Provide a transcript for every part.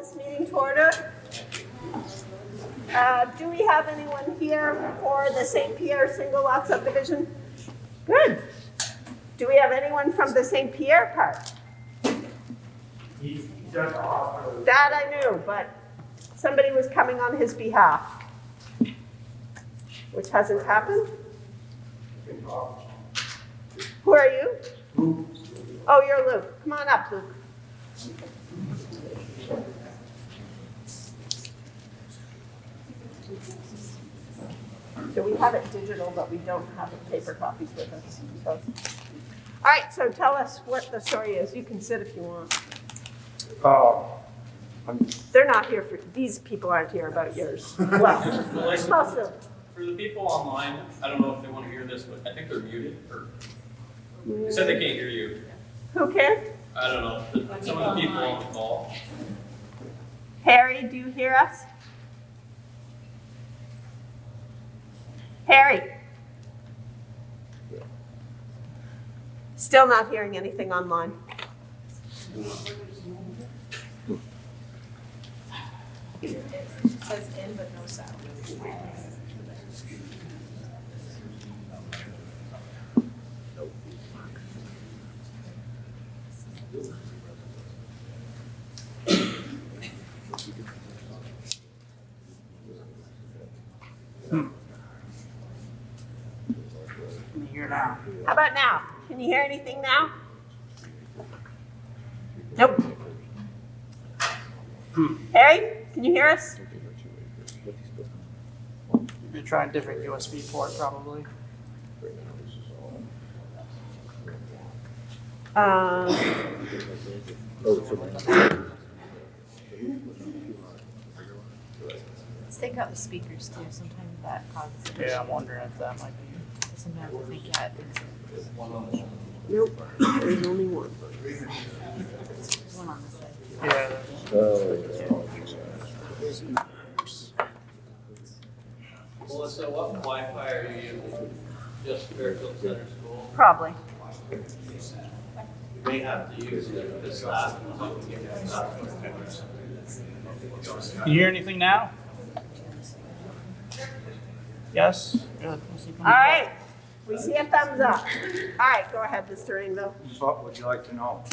this meeting to order. Do we have anyone here for the St. Pierre single lot subdivision? Good. Do we have anyone from the St. Pierre part? He's at the hospital. That I knew, but somebody was coming on his behalf, which hasn't happened. Who are you? Luke. Oh, you're Luke. Come on up, Luke. So we have it digital, but we don't have the paper copies with us. So. All right, so tell us what the story is. You can sit if you want. They're not here for, these people aren't here about yours. Well, also. For the people online, I don't know if they want to hear this, but I think they're muted. Or they said they can't hear you. Who can? I don't know. Some of the people on the call. Harry, do you hear us? Harry? Still not hearing anything online. It says in but no sound. Can you hear now? How about now? Can you hear anything now? Nope. Harry, can you hear us? You're trying a different USB port probably. Let's take out the speakers too. Sometimes that causes it. Yeah, I'm wondering if that might be. Sometimes I think yeah, Nope, there's only one. there's one on this side. Yeah. Melissa, what Wi-Fi are you using? Just Fairfield Center School? Probably. You may have to use this app. Can you hear anything now? Yes? Good. All right, we see a thumbs up. All right, go ahead, Mr. Ringville. What would you like to know?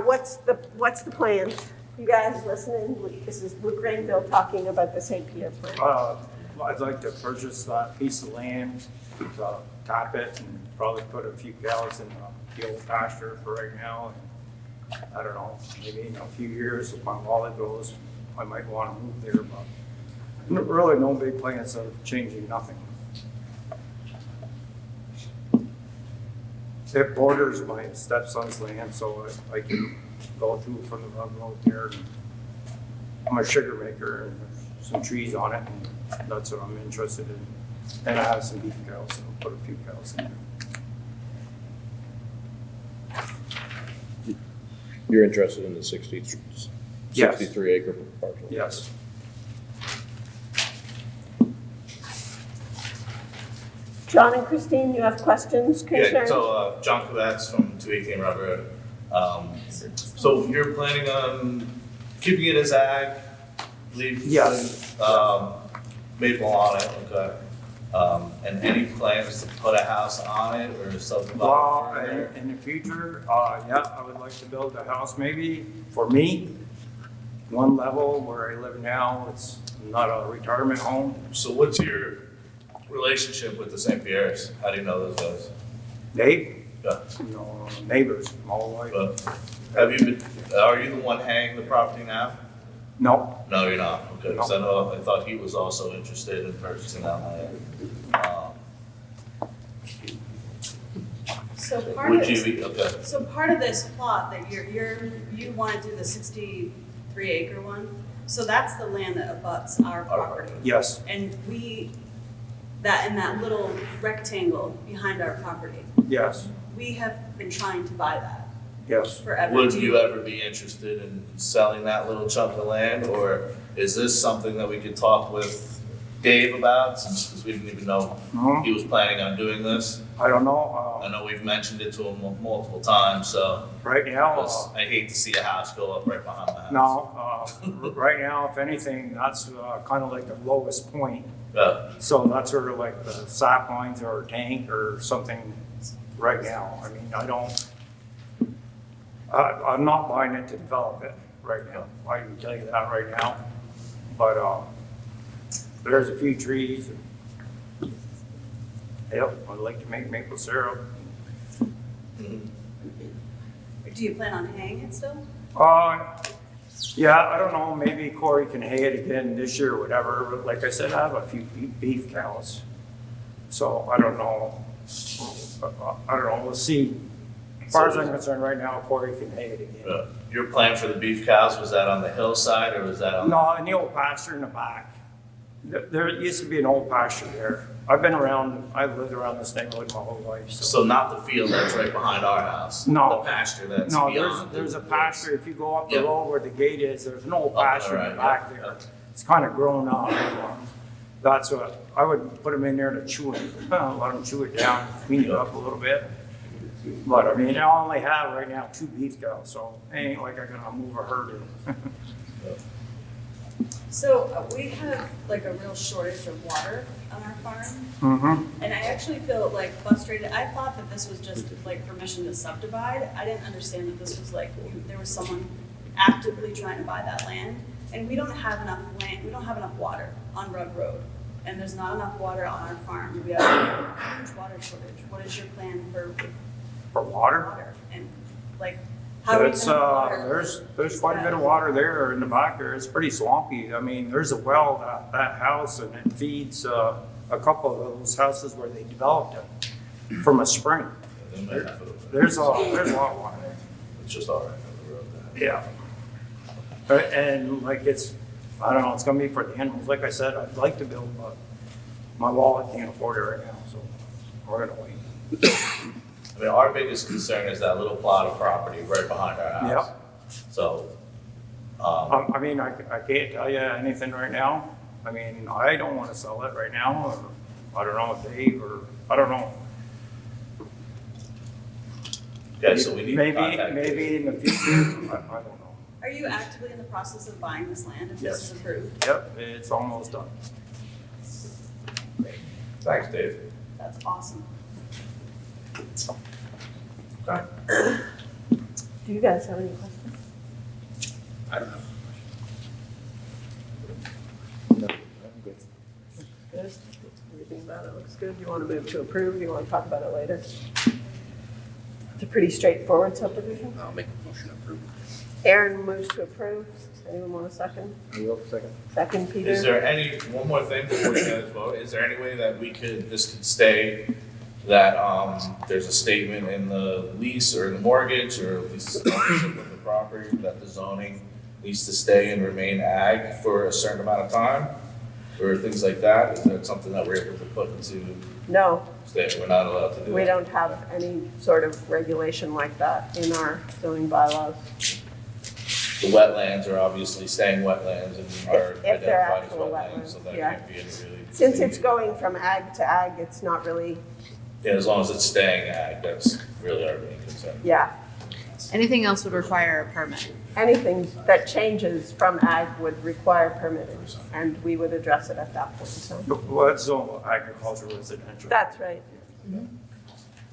What's the plan? You guys listening? This is Luke Rainville talking about the St. Pierre plan. I'd like to purchase that piece of land, tap it, and probably put a few cows in the old pasture for right now. And I don't know, maybe in a few years, if my wallet goes, I might want to move there, but really no big plans of changing nothing. It borders my stepson's land, so I can go through from the road there. I'm a sugar maker, and there's some trees on it, and that's what I'm interested in. And I have some beef cows, so I'll put a few cows in there. You're interested in the 63 acre parcel? Yes. John and Christine, you have questions, concerns? Yeah, so John Kuvats from 218 Route Road. So you're planning on keeping it as ag, leave Yes. maple on it, okay? And any plans to put a house on it or something? Well, in the future, yeah, I would like to build a house maybe for me. One level where I live now, it's not a retirement home. So what's your relationship with the St. Pierres? How do you know those guys? Dave, Yeah. Neighbors, my whole life. But are you the one hanging the property now? No, No, you're not. Okay, No. because I thought he was also interested in purchasing that land. So part Would of you this, be, okay, so part of this plot that you want to do the 63 acre one, so that's the land that abuts our property. yes, And that in that little rectangle behind our property, yes, we have been trying to buy that yes. forever. would you ever be interested in selling that little chunk of land? Or is this something that we could talk with Dave about, since we didn't even know No, he was planning on doing this? I don't know, I know we've mentioned it to him multiple times, so. right now, Because I hate to see a house go up right behind my house. no, right now, if anything, that's kind of like the lowest point. Yeah, So that's sort of like the sap lines or a tank or something right now. I mean, I'm not buying it to develop it right now. I can tell you that right now. But, there's a few trees. Yep, I'd like to make maple syrup. Do you plan on hanging it still? Yeah, I don't know, maybe Corey can hay it again this year or whatever, but like I said, I have a few beef cows. So I don't know. We'll see. As far as I'm concerned right now, Corey can hay it again. Your plan for the beef cows, was that on the hillside or was that on? No, in the old pasture in the back. There used to be an old pasture there. I've lived around this neighborhood my whole life, so. So not the field that's right behind our house? No. The pasture that's No, beyond? there's a pasture, if you go up the Yeah. road where the gate is, there's an old Oh, pasture in alright, the back yeah, there. yeah. It's kind of grown up. That's what, I would put them in there to chew it, let them chew it down, clean it up a little bit. But I mean, I only have right now 2 beef cows, so it ain't like I'm gonna move a herd in. So we have like a real shortage of water on our farm. Mm-hmm. And I actually feel like frustrated. I thought that this was just like permission to subdivide. I didn't understand that this was like, there was someone actively trying to buy that land. And we don't have enough land, we don't have enough water on Rug Road. And there's not enough water on our farm. We have a huge water shortage. What is your plan for For water? water? And like, how are you It's, gonna have water? there's quite a bit of water there in the back there. It's pretty swampy. I mean, there's a well at that house and it feeds, a couple of those houses where they developed it from a spring. They might have it. There's a lot of water there. It's just all right on the road there. Yeah. And like I don't know, it's gonna be for the animals. Like I said, I'd like to build, but my wallet can't afford it right now, so we're gonna wait. I mean, our biggest concern is that little plot of property right behind our house. Yep. So, I mean, I can't tell you anything right now. I mean, I don't wanna sell it right now, or I don't know, Dave, or, I don't know. okay, so we need to contact. Maybe in the future, I don't know. Are you actively in the process of buying this land if Yes. this is approved? Yep, it's almost done. Thanks, Dave. That's awesome. Okay. Do you guys have any questions? I don't know. Good. Everything about it looks good. You want to move to approve? You want to talk about it later? It's a pretty straightforward subdivision. I'll make a motion to approve. Aaron moves to approve. Anyone want a second? I will, second. Second, Peter? Is there one more thing before you guys vote, is there any way that this could stay, that, there's a statement in the lease or in the mortgage, or at least ownership of the property, that the zoning needs to stay and remain ag for a certain amount of time? Or things like that? Is that something that we're able to put into No, state, we're not allowed to do that? we don't have any sort of regulation like that in our zoning bylaws. The wetlands are obviously staying wetlands and are If they're identified as actual wetlands, so wetlands, that yeah. can't be any really. Since it's going from ag to ag, it's not really, Yeah, as long as it's staying ag, that's really our main concern. yeah. Anything else would require a permit. Anything that changes from ag would require permitting, and we would address it at that point, so. What zone, agriculture residential? That's right.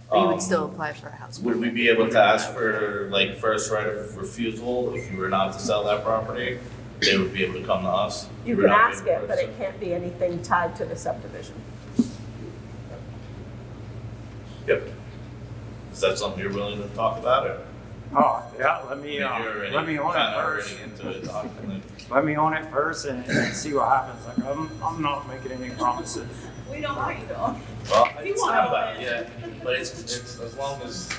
But you Um, would still apply for a house. Would we be able to ask for like first right of refusal if you were not to sell that property? They would be able to come to us? You We're can not ask being it, but it purchased. can't be anything tied to the subdivision. Yep. Is that something you're willing to talk about, or? Oh, yeah, let me You're own already it kinda first. already into it, talking, Let me own it first and see what happens. Like, I'm not making any promises. We don't want you to own. well, You it's want not all about, in. yeah, but it's as long as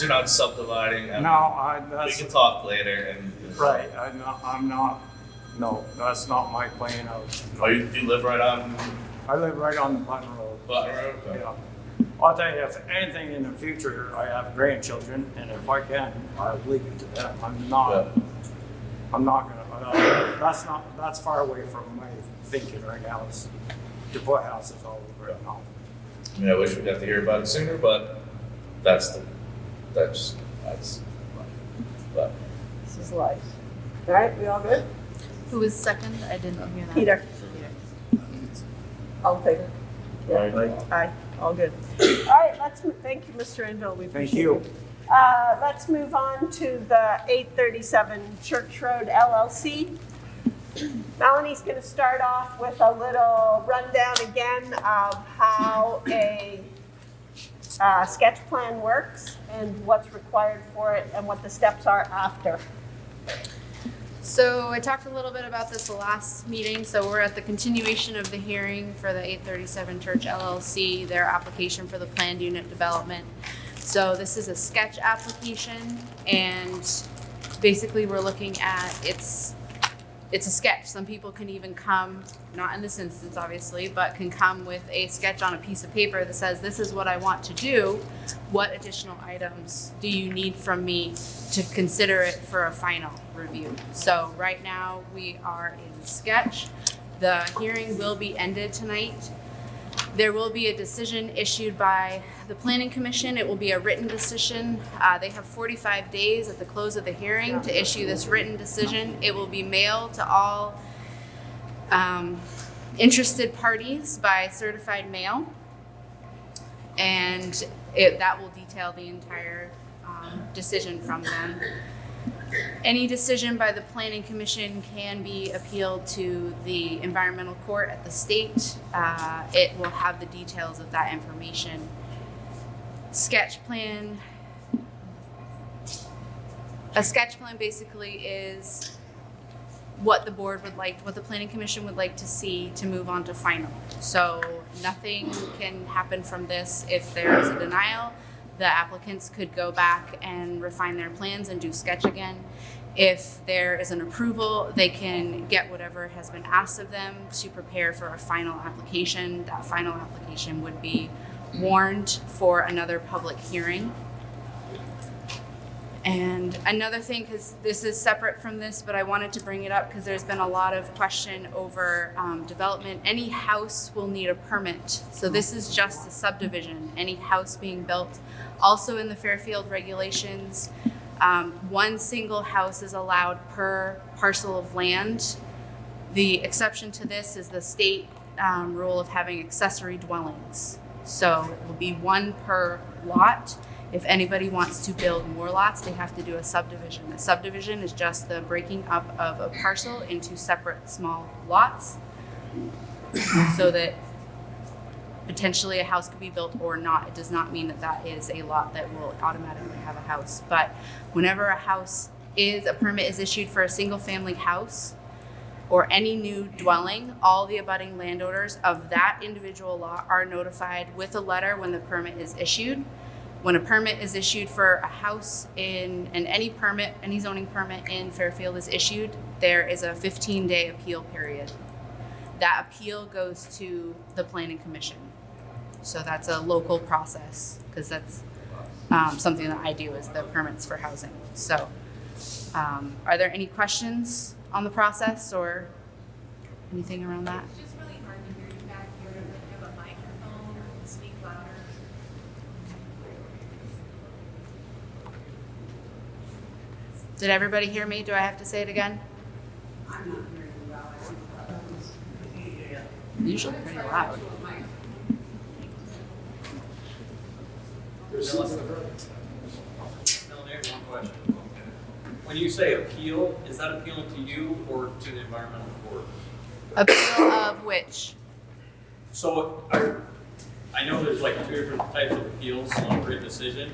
you're not subdividing, I mean, No, we that's, can talk later and. right, I'm not, no, that's not my plan of, Oh, you live right on I live right on the Button Road. Button Road? Okay. Yeah. I'll tell you, if anything in the future, I have grandchildren, and if I can, I'll leave it to them. I'm not gonna, that's far away from my thinking right now, is to put houses all over it, no. I mean, I wish we got to hear about it sooner, but that's, but This is life. All right, we all good? Who was second? I didn't hear that. Peter. All in favor? Aye, all good. All right, thank you, Mr. Enville, we Thank appreciate you. it. Let's move on to the 837 Church Road LLC. Melanie's going to start off with a little rundown again of how a sketch plan works and what's required for it and what the steps are after. So I talked a little bit about this the last meeting. So we're at the continuation of the hearing for the 837 Church LLC, their application for the planned unit development. So this is a sketch application, and basically we're looking at, it's a sketch. Some people can even come, not in this instance obviously, but can come with a sketch on a piece of paper that says, this is what I want to do. What additional items do you need from me to consider it for a final review? So right now we are in sketch. The hearing will be ended tonight. There will be a decision issued by the Planning Commission. It will be a written decision. They have 45 days at the close of the hearing to issue this written decision. It will be mailed to all interested parties by certified mail. And that will detail the entire decision from them. Any decision by the Planning Commission can be appealed to the environmental court at the state. It will have the details of that information. Sketch plan. A sketch plan basically is what the board would like, what the Planning Commission would like to see to move on to final. So nothing can happen from this. If there is a denial, the applicants could go back and refine their plans and do sketch again. If there is an approval, they can get whatever has been asked of them to prepare for a final application. That final application would be warned for another public hearing. And another thing, because this is separate from this, but I wanted to bring it up because there's been a lot of question over development. Any house will need a permit. So this is just a subdivision. Any house being built. Also in the Fairfield regulations, one single house is allowed per parcel of land. The exception to this is the state rule of having accessory dwellings. So it will be one per lot. If anybody wants to build more lots, they have to do a subdivision. A subdivision is just the breaking up of a parcel into separate small lots so that potentially a house could be built or not. It does not mean that that is a lot that will automatically have a house. But whenever a permit is issued for a single family house or any new dwelling, all the abutting landowners of that individual lot are notified with a letter when the permit is issued. When a permit is issued for a house and any zoning permit in Fairfield is issued, there is a 15-day appeal period. That appeal goes to the Planning Commission. So that's a local process because that's something that I do is the permits for housing. So are there any questions on the process or anything around that? It's just really hard to hear you back here. Do you have a microphone or speak louder? Did everybody hear me? Do I have to say it again? I'm not hearing you well. Usually pretty loud. Melanie, I have one question. When you say appeal, is that appealing to you or to the environmental court? Appeal of which? So I know there's like two different types of appeals on a written decision.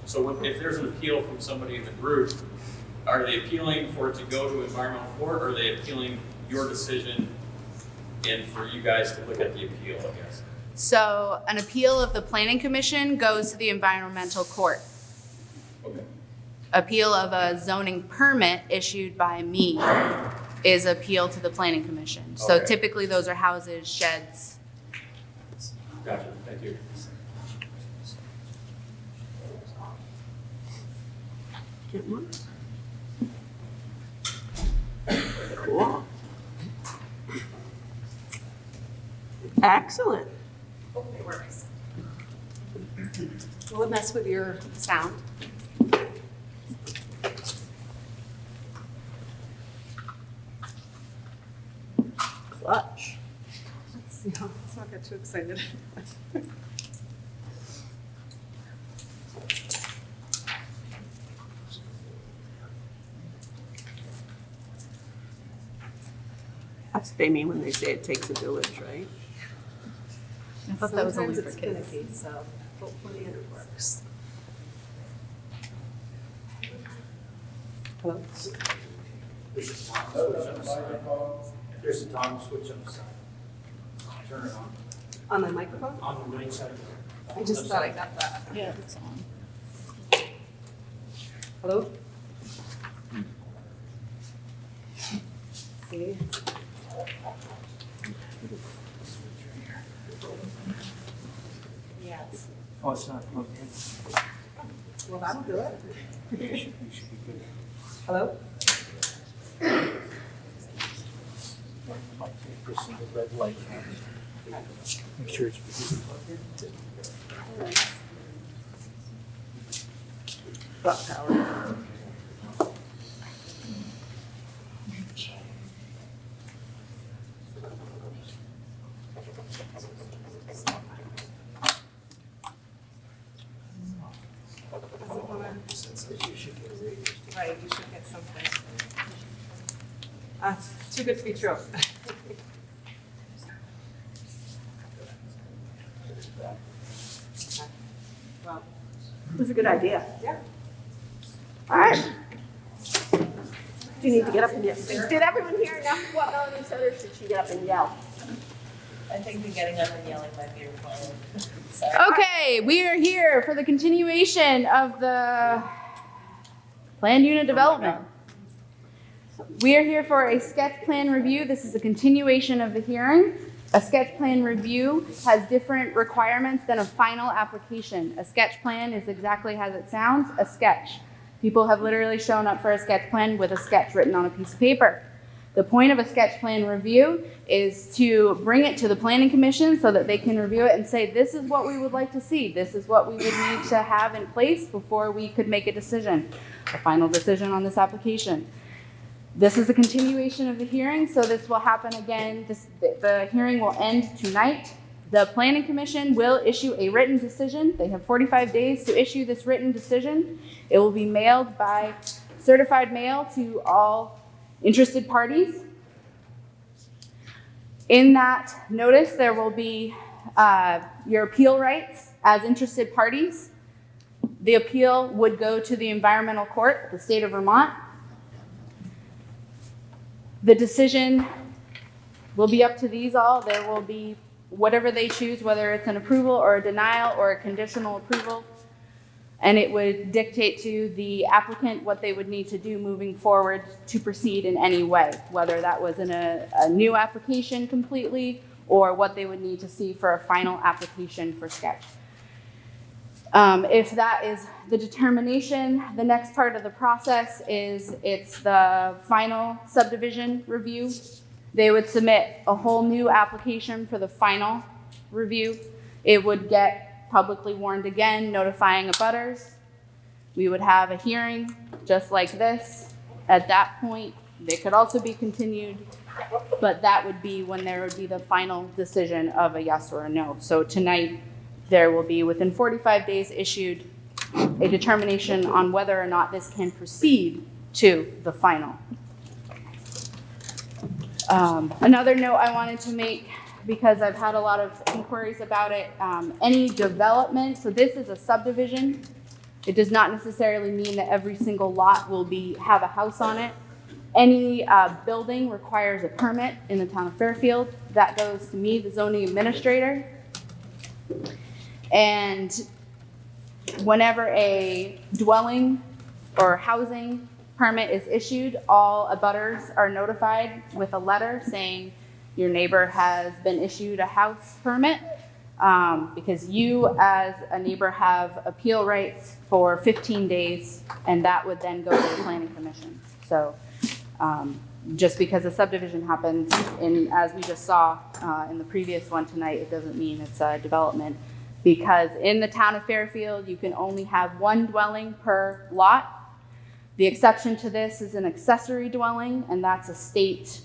So if there's an appeal from somebody in the group, are they appealing for it to go to environmental court, or are they appealing your decision and for you guys to look at the appeal, I guess? So an appeal of the Planning Commission goes to the environmental court. Okay. Appeal of a zoning permit issued by me is appeal to the Planning Commission. So Okay. typically those are houses, sheds. Gotcha, thank you. Get one? Cool. Excellent. Oh, it works. Will it mess with your sound? Clutch. Let's not get too excited. That's what they mean when they say it takes a village, right? I thought that was only for kids. Finicky, so hopefully it works. Hello? There's a toggle switch on the side. Turn it on. On the microphone? On the right side. I just thought I got that. Yeah, it's on. Hello? See? Yes. Oh, it's not plugged in. Well, that'll do it. You should be good. Hello? Might take this in the red light. Make sure it's plugged in. Got power. Right, you should get something. Too good to be true. Well, It was a good idea. yeah. All right. Do you need to get up and yell? Did everyone hear enough of what Melanie said, or should she get up and yell? I think the getting up and yelling might be required. Sorry. Okay, we are here for the continuation of the planned unit development. We are here for a sketch plan review. This is a continuation of the hearing. A sketch plan review has different requirements than a final application. A sketch plan is exactly as it sounds, a sketch. People have literally shown up for a sketch plan with a sketch written on a piece of paper. The point of a sketch plan review is to bring it to the planning commission so that they can review it and say, this is what we would like to see. This is what we would need to have in place before we could make a decision, a final decision on this application. This is a continuation of the hearing, so this will happen again. The hearing will end tonight. The planning commission will issue a written decision. They have 45 days to issue this written decision. It will be mailed by certified mail to all interested parties. In that notice, there will be your appeal rights as interested parties. The appeal would go to the environmental court of the state of Vermont. The decision will be up to these all. There will be whatever they choose, whether it's an approval or a denial or a conditional approval. And it would dictate to the applicant what they would need to do moving forward to proceed in any way, whether that was in a new application completely or what they would need to see for a final application for sketch. If that is the determination, the next part of the process is it's the final subdivision review. They would submit a whole new application for the final review. It would get publicly warned again, notifying abutters. We would have a hearing just like this. At that point, they could also be continued, but that would be when there would be the final decision of a yes or a no. So tonight, there will be, within 45 days, issued a determination on whether or not this can proceed to the final. Another note I wanted to make, because I've had a lot of inquiries about it, any development, so this is a subdivision. It does not necessarily mean that every single lot will have a house on it. Any building requires a permit in the town of Fairfield. That goes to me, the zoning administrator. And whenever a dwelling or housing permit is issued, all abutters are notified with a letter saying your neighbor has been issued a house permit, because you as a neighbor have appeal rights for 15 days, and that would then go to the planning commission. So just because a subdivision happens, as we just saw in the previous one tonight, it doesn't mean it's a development. because in the town of Fairfield, you can only have one dwelling per lot. The exception to this is an accessory dwelling, and that's a state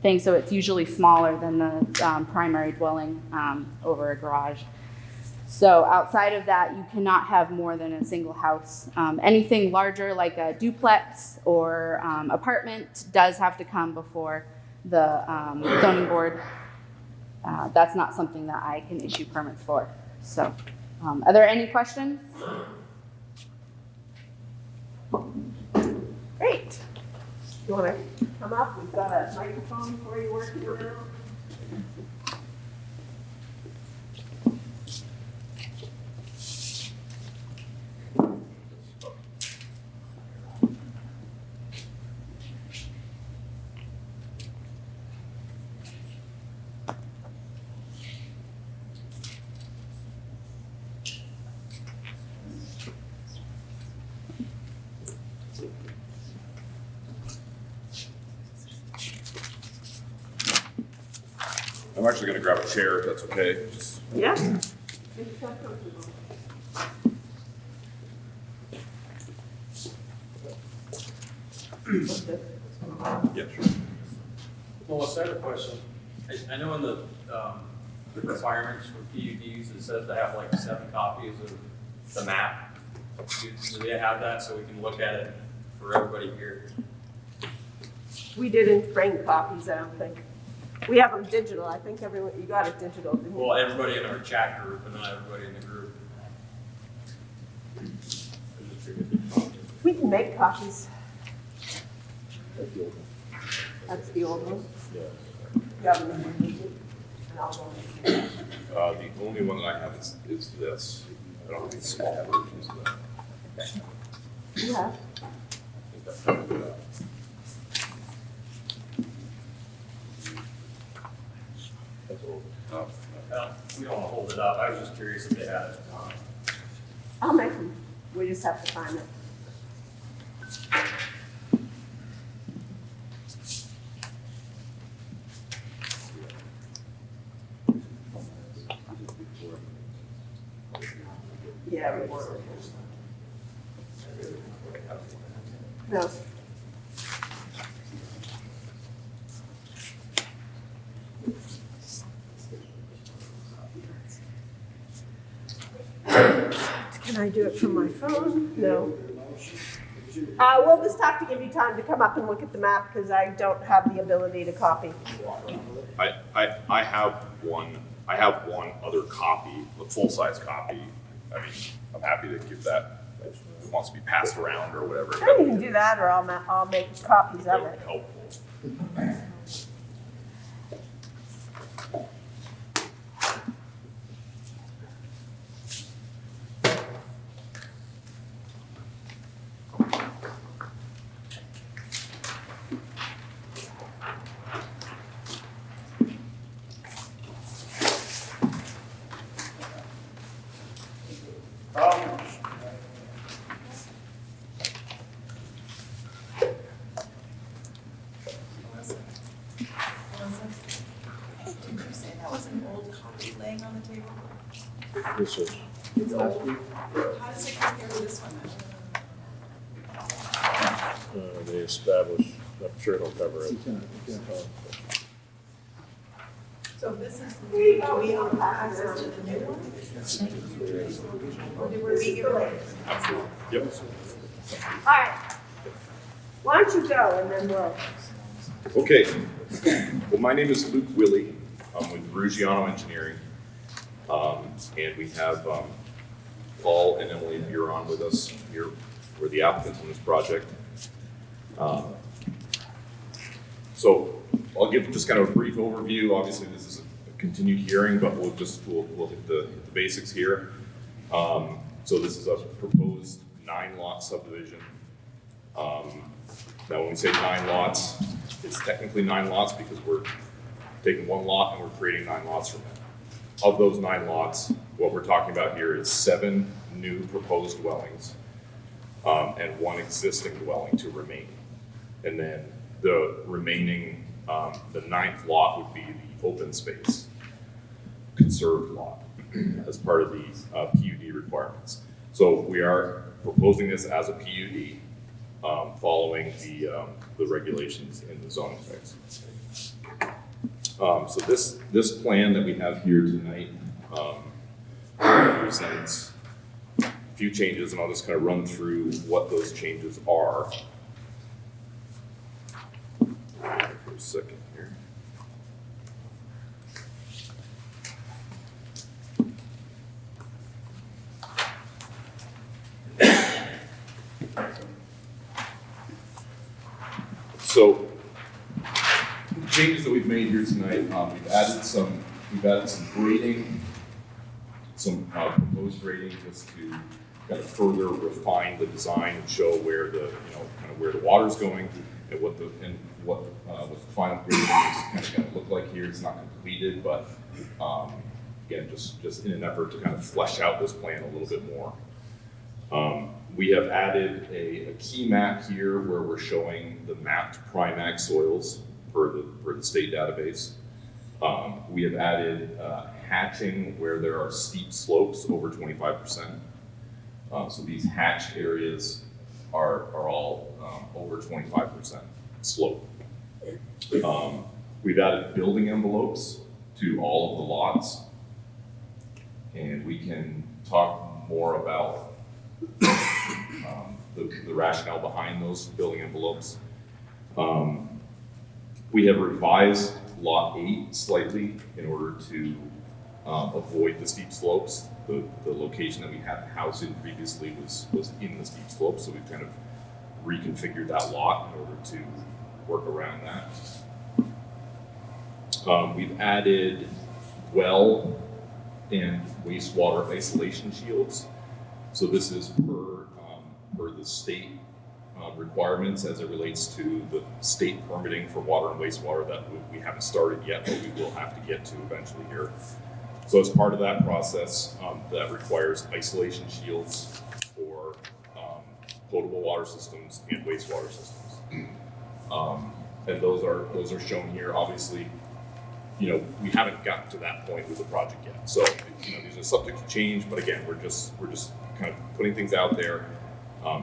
thing, so it's usually smaller than the primary dwelling over a garage. So outside of that, you cannot have more than a single house. Anything larger like a duplex or apartment does have to come before the zoning board. That's not something that I can issue permits for. So are there any questions? Great. You want to come up? We've got a microphone for you working around. I'm actually gonna grab a chair, if that's okay. Yeah. Yeah, sure. Melissa, I have a question. I know in the requirements for PUDs, it says to have like 7 copies of the map. Do they have that so we can look at it for everybody here? We didn't bring copies, I don't think. We have them digital. I think everyone, you got it digital, didn't you? Well, everybody in our chat group, but not everybody in the group. We can make copies. That's the old one. Yeah. You have them in the and I'll go and see. The only one that I have is this. I don't have any small versions of that. You have. We don't want to hold it up. I was just curious if they had it. I'll make them. We just have to find it. Yeah, we want it. No. Can I do it from my phone? No. We'll just have to give you time to come up and look at the map because I don't have the ability to copy. I have one other copy, a full-size copy. I mean, I'm happy to give that, if it wants to be passed around or whatever. You can do that, or I'll make copies That of would it. be helpful. Did you say that was an old copy laying on the table? This is. It's old. How does it compare to this one? They established, I'm sure it'll cover it. So this is, we don't have access to the new one? Or did we give it? Yep. All right. Why don't you go and then we'll. Okay. Well, my name is Luke Willey. I'm with Ruggiano Engineering. And we have Paul and Emily Buron with us here. We're the applicants on this project. So I'll give just kind of a brief overview. Obviously, this is a continued hearing, but we'll hit the basics here. So this is a proposed 9-lot subdivision. Now, when we say 9 lots, it's technically 9 lots because we're taking 1 lot and we're creating 9 lots from it. Of those 9 lots, what we're talking about here is 7 new proposed dwellings and 1 existing dwelling to remain. And then the remaining, the 9th lot would be the open space, conserved lot. as part of the PUD requirements. So we are proposing this as a PUD, following the regulations in the zoning regs. So this plan that we have here tonight represents a few changes, and I'll just kind of run through what those changes are. For a second here. So, changes that we've made here tonight, we've added some grading, some proposed grading, just to kind of further refine the design and show where the kind of where the water's going and what the final grading is kind of going to look like here. It's not completed, but again, just in an effort to kind of flesh out this plan a little bit more. We have added a key map here where we're showing the mapped Primax soils for the state database. We have added hatching where there are steep slopes over 25%. So these hatched areas are all over 25% slope. We've added building envelopes to all of the lots, and we can talk more about the rationale behind those building envelopes. We have revised Lot 8 slightly in order to avoid the steep slopes. The location that we had the house in previously was in the steep slopes, so we've kind of reconfigured that lot in order to work around that. We've added well and wastewater isolation shields. So this is per the state requirements as it relates to the state permitting for water and wastewater that we haven't started yet, but we will have to get to eventually here. So as part of that process, that requires isolation shields for potable water systems and wastewater systems. And those are shown here. Obviously, we haven't gotten to that point with the project yet. So, these are subject to change, but again, we're just kind of putting things out there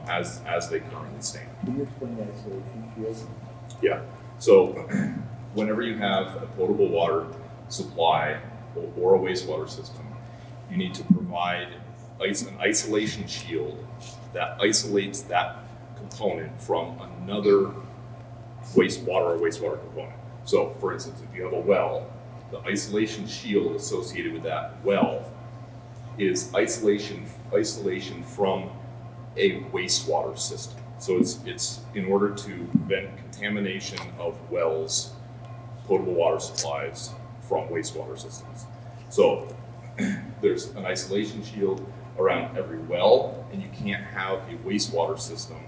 as they currently stand. Can you explain isolation shield? Yeah. So, whenever you have a potable water supply or a wastewater system, you need to provide an isolation shield that isolates that component from another wastewater or wastewater component. So, for instance, if you have a well, the isolation shield associated with that well is isolation from a wastewater system. So it's in order to prevent contamination of wells, potable water supplies from wastewater systems. So there's an isolation shield around every well, and you can't have a wastewater system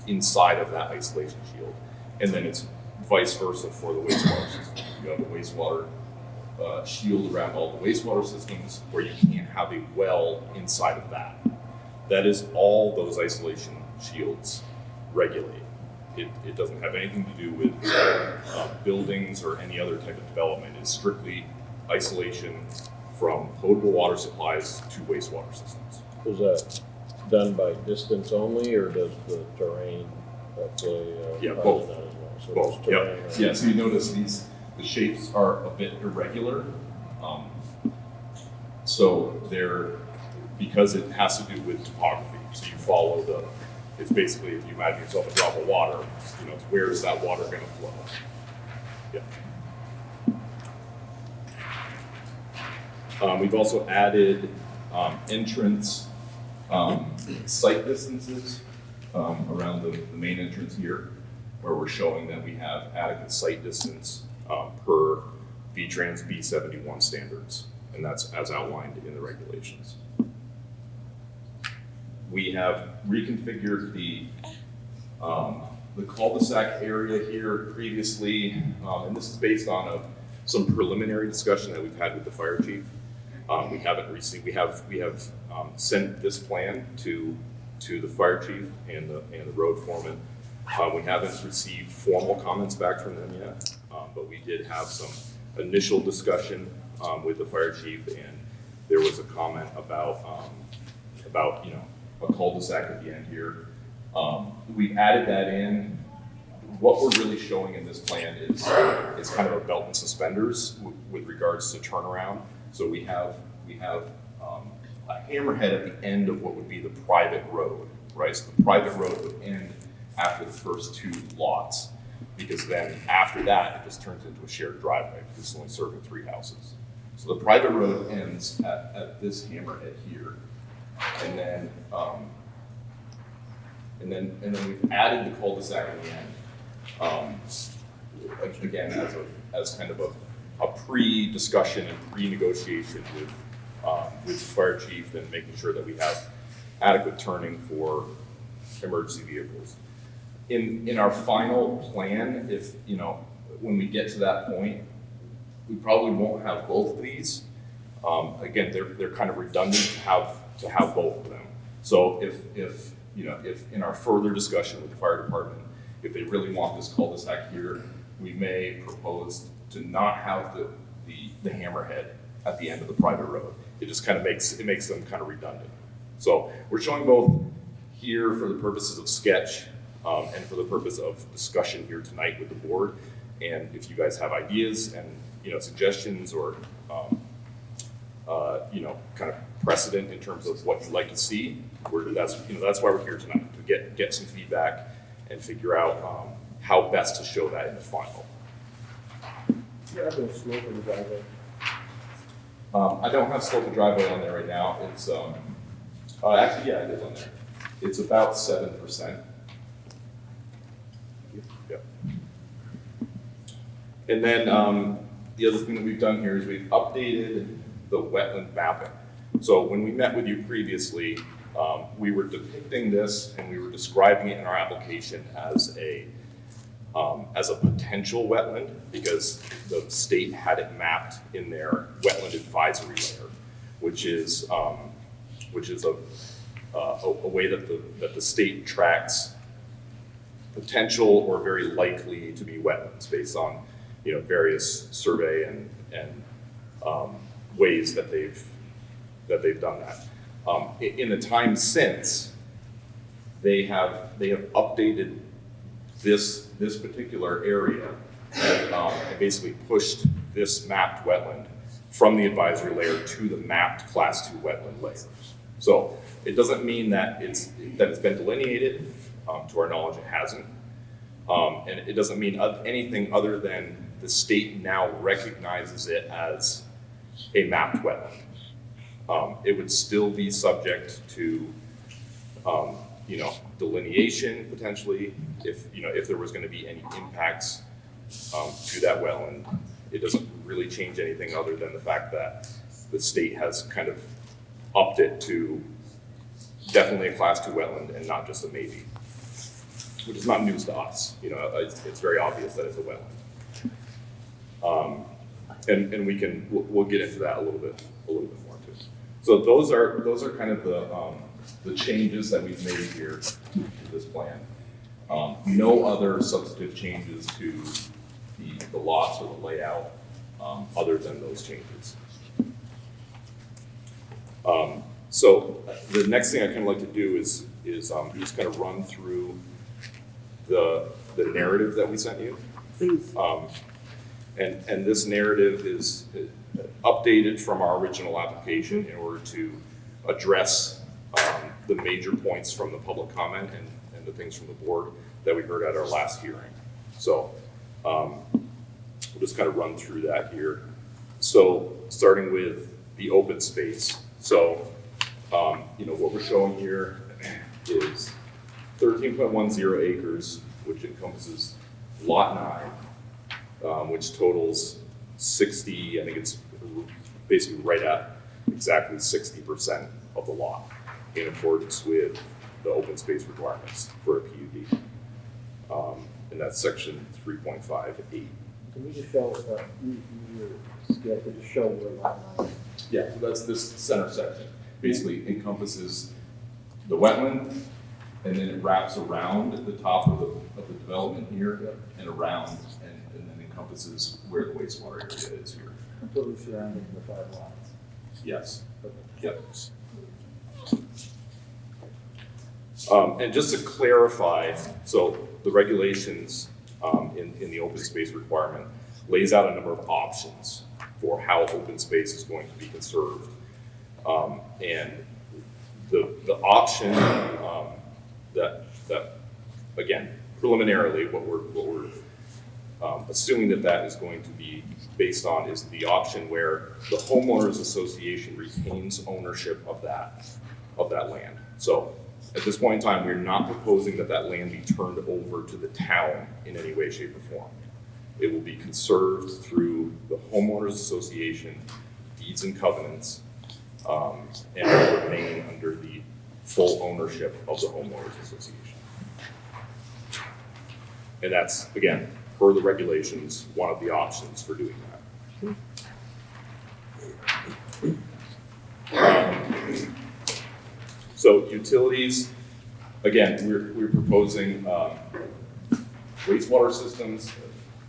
inside of that isolation shield. And then it's vice versa for the wastewater system. You have a wastewater shield around all the wastewater systems where you can't have a well inside of that. That is all those isolation shields regulate. It doesn't have anything to do with buildings or any other type of development. It's strictly isolation from potable water supplies to wastewater systems. Is that done by distance only, or does the terrain play Yeah, part both. in that as well? So Both, there's yep. terrain, Yeah, so you notice the shapes are a bit irregular. So because it has to do with topography. So you follow it's basically, if you imagine yourself a drop of water, it's where is that water gonna flow? Yeah. We've also added entrance site distances around the main entrance here, where we're showing that we have adequate site distance per VTrans B71 standards, and that's as outlined in the regulations. We have reconfigured the cul-de-sac area here previously, and this is based on some preliminary discussion that we've had with the fire chief. We have sent this plan to the fire chief and the road foreman. We haven't received formal comments back from them yet, but we did have some initial discussion with the fire chief, and there was a comment about, you know, a cul-de-sac at the end here. We added that in. What we're really showing in this plan is kind of a belt and suspenders with regards to turnaround. So we have a hammerhead at the end of what would be the private road, right? So the private road would end after the first 2 lots, because then after that, it just turns into a shared driveway, because it's only serving 3 houses. So the private road ends at this hammerhead here, and then we've added the cul-de-sac in the end. Again, as kind of a pre-discussion and pre-negotiation with the fire chief, and making sure that we have adequate turning for emergency vehicles. In our final plan, if, you know, when we get to that point, we probably won't have both of these. Again, they're kind of redundant to have both of them. So if you know, if in our further discussion with the fire department, if they really want this cul-de-sac here, we may propose to not have the hammerhead at the end of the private road. It just kind of makes them kind of redundant. So we're showing both here for the purposes of sketch and for the purpose of discussion here tonight with the board. And if you guys have ideas and, you know, suggestions or you know, kind of precedent in terms of what you'd like to see, that's why we're here tonight, to get some feedback and figure out how best to show that in the final. You have the slope of the driveway. I don't have slope of driveway on there right now. It's actually, yeah, it is on there. It's about 7%. Yep. And then the other thing that we've done here is we've updated the wetland mapping. So when we met with you previously, we were depicting this and we were describing it in our application as a potential wetland, because the state had it mapped in their wetland advisory layer, which is a way that the state tracks potential or very likely to be wetlands based on, you know, various survey and ways that they've done that. In the time since, they have updated this particular area and basically pushed this mapped wetland from the advisory layer to the mapped Class 2 wetland layer. So it doesn't mean that it's been delineated. To our knowledge, it hasn't. And it doesn't mean anything other than the state now recognizes it as a mapped wetland. It would still be subject to, you know, delineation potentially, if there was going to be any impacts to that wetland. It doesn't really change anything other than the fact that the state has kind of upped it to definitely a Class 2 wetland and not just a maybe, which is not news to us. You know, it's very obvious that it's a wetland. And we'll get into that a little bit more too. So those are kind of the changes that we've made here to this plan. No other substantive changes to the lots or the layout other than those changes. So the next thing I kind of like to do is just kind of run through the narrative that we sent you. Please. And this narrative is updated from our original application in order to address the major points from the public comment and the things from the board that we heard at our last hearing. So we'll just kind of run through that here. So starting with the open space. So, you know, what we're showing here is 13.10 acres, which encompasses lot 9, which totals 60, I think it's basically right at exactly 60% of the lot in accordance with the open space requirements for a PUD. And that's section 3.58. Can we just show, your scale, could just show where lot 9 is? Yeah, so that's this center section. Basically encompasses the wetland, and then it wraps around at the top of the development here, and around, and then encompasses where the wastewater area is here. Totally surrounding the 5 lots. Yes. Yep. And just to clarify, so the regulations in the open space requirement lays out a number of options for how open space is going to be conserved. And the option that again, preliminarily, what we're assuming that is going to be based on is the option where the homeowners association retains ownership of that land. So at this point in time, we're not proposing that land be turned over to the town in any way, shape, or form. It will be conserved through the homeowners association, deeds and covenants, and will remain under the full ownership of the homeowners association. And that's, again, per the regulations, one of the options for doing that. So utilities, again, we're proposing wastewater systems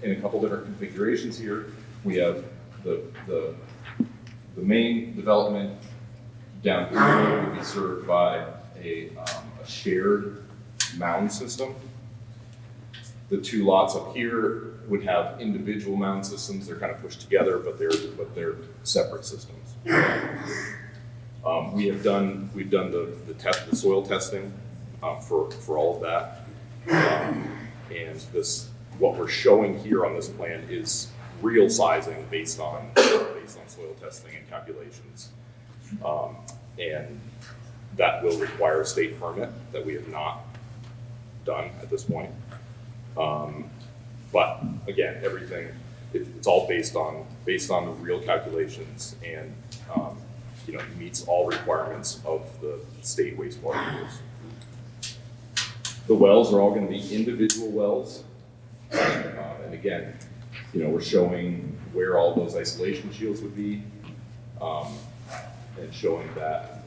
in a couple different configurations here. We have the main development down here will be served by a shared mound system. The two lots up here would have individual mound systems. They're kind of pushed together, but they're separate systems. We've done the soil testing for all of that, and what we're showing here on this plan is real sizing based on soil testing and calculations, and that will require a state permit that we have not done at this point. But again, everything it's all based on the real calculations, and meets all requirements of the state wastewater rules. The wells are all going to be individual wells, and again, we're showing where all those isolation shields would be, and showing that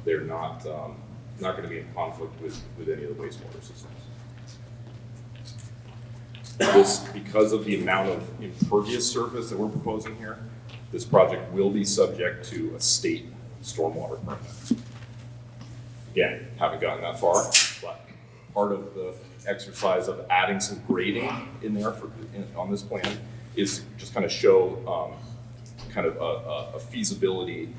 they're not going to be in conflict with any of the wastewater systems. Because of the amount of impervious surface that we're proposing here, this project will be subject to a state stormwater permit. Again, haven't gotten that far, but part of the exercise of adding some grading in there on this plan is to just kind of show kind of a feasibility,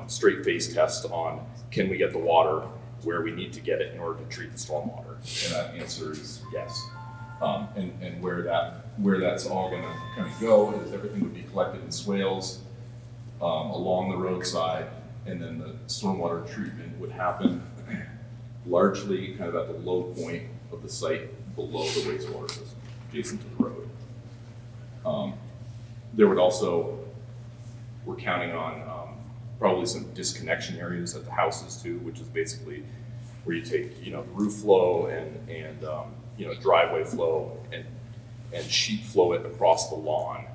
straight face test on can we get the water where we need to get it in order to treat the stormwater? And that answer is yes. And where that's all going to kind of go is everything would be collected in swales along the roadside, and then the stormwater treatment would happen largely kind of at the low point of the site below the wastewater system, adjacent to the road. There would also, we're counting on probably some disconnection areas at the houses too, which is basically where you take the roof flow and driveway flow and sheet flow it across the lawn,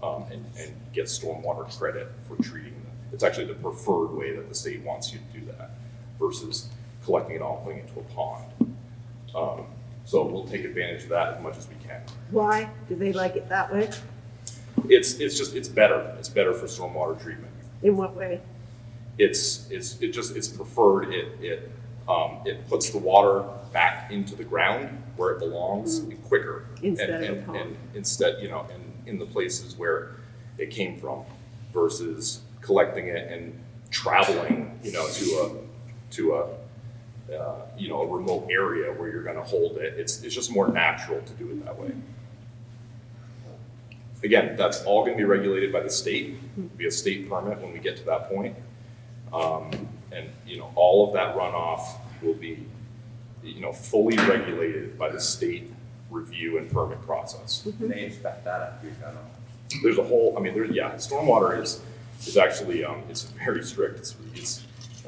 and get stormwater credit for treating them. It's actually the preferred way that the state wants you to do that versus collecting it all, putting it into a pond. So we'll take advantage of that as much as we can. Why do they like it that way? It's better. It's better for stormwater treatment. In what way? It's preferred. It puts the water back into the ground where it belongs quicker, Instead of a pond. and instead, in the places where it came from, versus collecting it and traveling, to a remote area where you're going to hold it. It's just more natural to do it that way. Again, that's all going to be regulated by the state. It'll be a state permit when we get to that point. And all of that runoff will be fully regulated by the state review and permit process. And they inspect that after you've done it. There's a whole, stormwater is actually, it's very strict. It's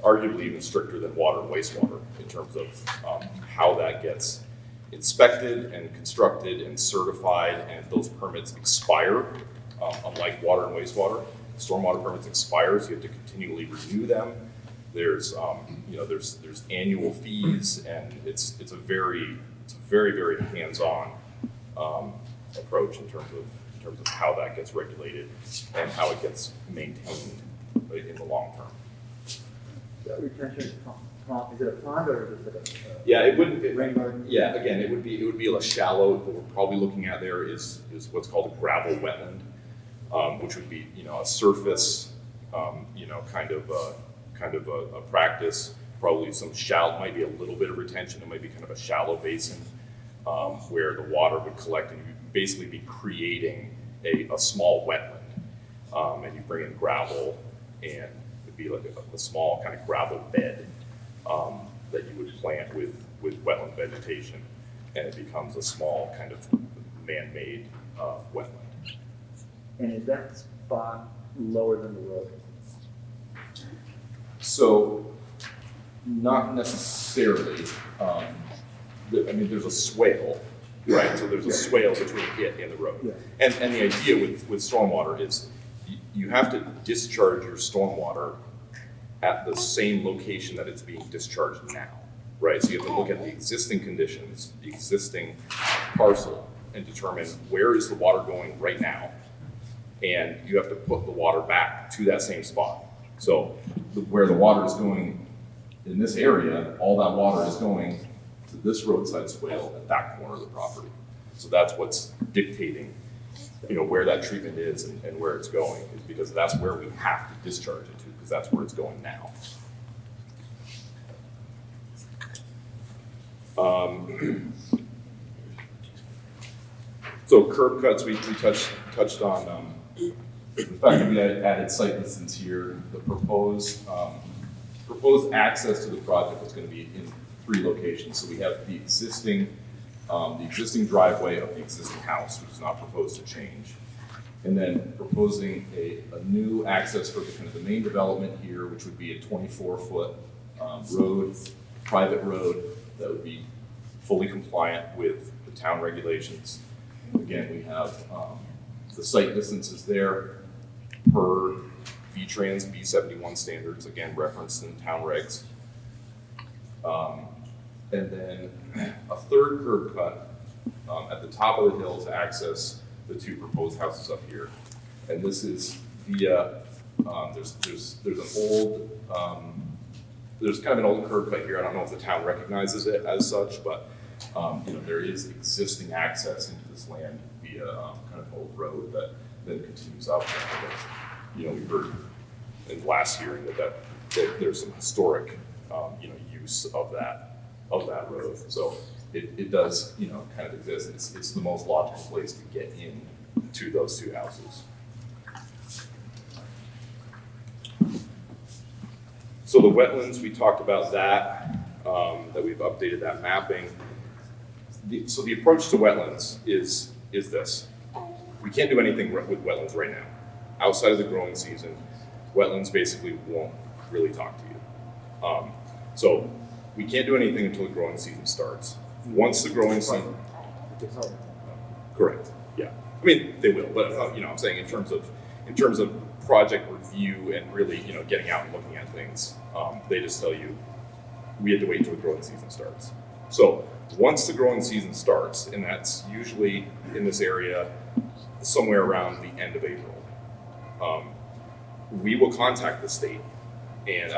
arguably even stricter than water and wastewater in terms of how that gets inspected and constructed and certified, and those permits expire. Unlike water and wastewater, stormwater permits expire, so you have to continually renew them. There's annual fees, and it's a very, very hands-on approach in terms terms of how that gets regulated and how it gets maintained in the long term. That retention pond, is it a pond or is it Yeah, it wouldn't. rain garden? Yeah, again, it would be a shallow. What we're probably looking at there is what's called a gravel wetland, which would be a surface, kind of a practice. Probably some shallow, might be a little bit of retention. It might be kind of a shallow basin where the water would collect, and you'd basically be creating a small wetland, and you bring in gravel, and it'd be like a small kind of gravel bed that you would plant with wetland vegetation, and it becomes a small kind of man-made wetland. And is that spot lower than the road? So, not necessarily. There's a swale, right? So there's a swale between it and the road. Yeah. And the idea with stormwater is you have to discharge your stormwater at the same location that it's being discharged now, right? So you have to look at the existing conditions, the existing parcel, and determine where is the water going right now. And you have to put the water back to that same spot. So where the water is going in this area, all that water is going to this roadside swale at that corner of the property. So that's what's dictating, where that treatment is and where it's going, is because that's where we have to discharge it to, because that's where it's going now. So curb cuts, we touched on the fact that we added site distance here. The proposed access to the project is going to be in 3 locations. So we have the existing driveway of the existing house, which is not proposed to change. And then proposing a new access for the main development here, which would be a 24-foot road, private road, that would be fully compliant with the town regulations. Again, we have the site distances there per V-Trans B71 standards, again referenced in town regs. And then a third curb cut at the top of the hill to access the 2 proposed houses up here. And this is via, there's an old, there's kind of an old curb cut here. I don't know if the town recognizes it as such, but there is existing access into this land via kind of old road that then continues up. We heard in the last hearing that there's some historic, use of that road. So it does, kind of exist. It's the most logical place to get in to those 2 houses. So the wetlands, we talked about that we've updated that mapping. So the approach to wetlands is this. We can't do anything with wetlands right now. Outside of the growing season, wetlands basically won't really talk to you. So we can't do anything until the growing season starts. Once the growing season, correct, yeah. I mean, they will, but I'm saying in terms of project review and really, getting out and looking at things, they just tell you we have to wait until the growing season starts. So once the growing season starts, and that's usually in this area somewhere around the end of April, we will contact the state and